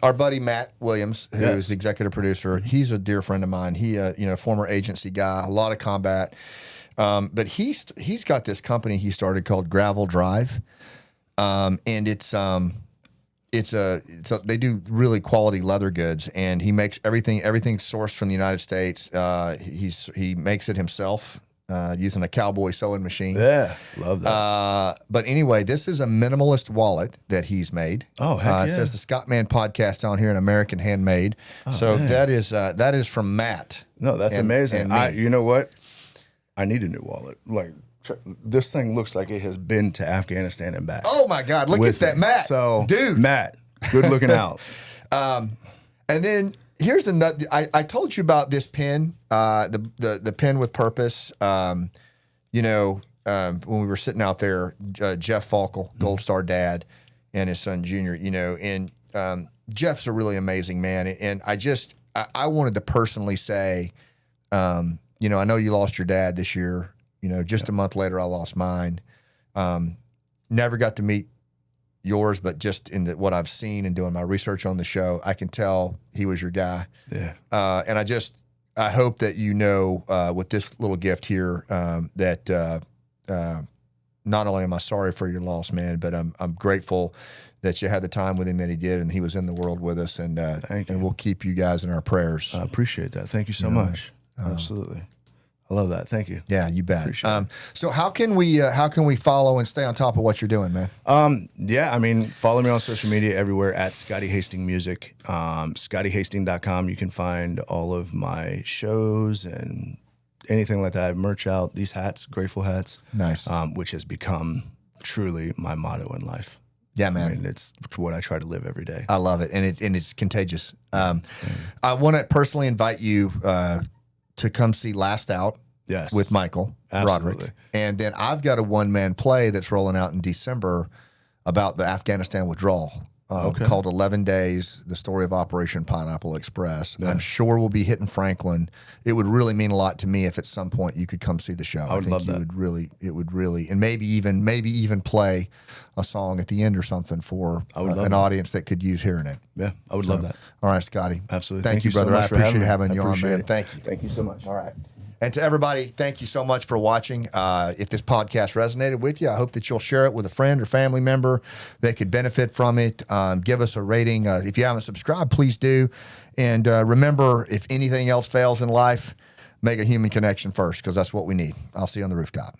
our buddy Matt Williams, who's the executive producer, he's a dear friend of mine. He, former agency guy, a lot of combat. But he's got this company he started called Gravel Drive. And they do really quality leather goods, and he makes everything sourced from the United States. He makes it himself. using a cowboy sewing machine. Yeah, love that. But anyway, this is a minimalist wallet that he's made. Oh, heck yeah. It says the Scott Mann Podcast on here, an American handmade. Oh, so man. that is from Matt. No, that's amazing. You know what? I need a new wallet. Like, this thing looks like it has been to Afghanistan and back. Oh my God, look at that, Matt. So, dude, Matt, good looking out. And then here's the I told you about this pen, the pen with purpose. When we were sitting out there, Jeff Falkel, Gold Star dad, and his son Junior. And Jeff's a really amazing man, and I wanted to personally say, I know you lost your dad this year. Just a month later, I lost mine. Never got to meet yours, but just in what I've seen and doing my research on the show, I can tell he was your guy. Yeah. And I hope that with this little gift here that not only am I sorry for your loss, man, but I'm grateful that you had the time with him that he did, and he was in the world with us, and we'll keep you guys in our prayers. I appreciate that. Thank you so much. Absolutely. I love that. Thank you. Yeah, you bet. So how can we follow and stay on top of what you're doing, man? Follow me on social media everywhere at Scotty Hasting Music. ScottyHasting.com. You can find all of my shows and anything like that. I have merch out, these hats, Grateful hats. Nice. Which has become truly my motto in life. Yeah, man. I mean, it's what I try to live every day. I love it. And it's contagious. I want to personally invite you to come see Last Out with Michael Roderick. And then I've got a one-man play that's rolling out in December about the Afghanistan withdrawal called 11 Days, the story of Operation Pineapple Express. Yeah. I'm sure we'll be hitting Franklin. It would really mean a lot to me if at some point you could come see the show. I would love that. It would really, and maybe even play a song at the end or something for an audience that could use hearing it. Yeah, I would love that. All right, Scotty. Absolutely. Thank you, brother. So I appreciate having you on, man. It. Thank you. Thank you so much. All right. And to everybody, thank you so much for watching. If this podcast resonated with you, I hope that you'll share it with a friend or family member that could benefit from it. Give us a rating. If you haven't subscribed, please do. And remember, if anything else fails in life, make a human connection first, because that's what we need. I'll see you on the rooftop.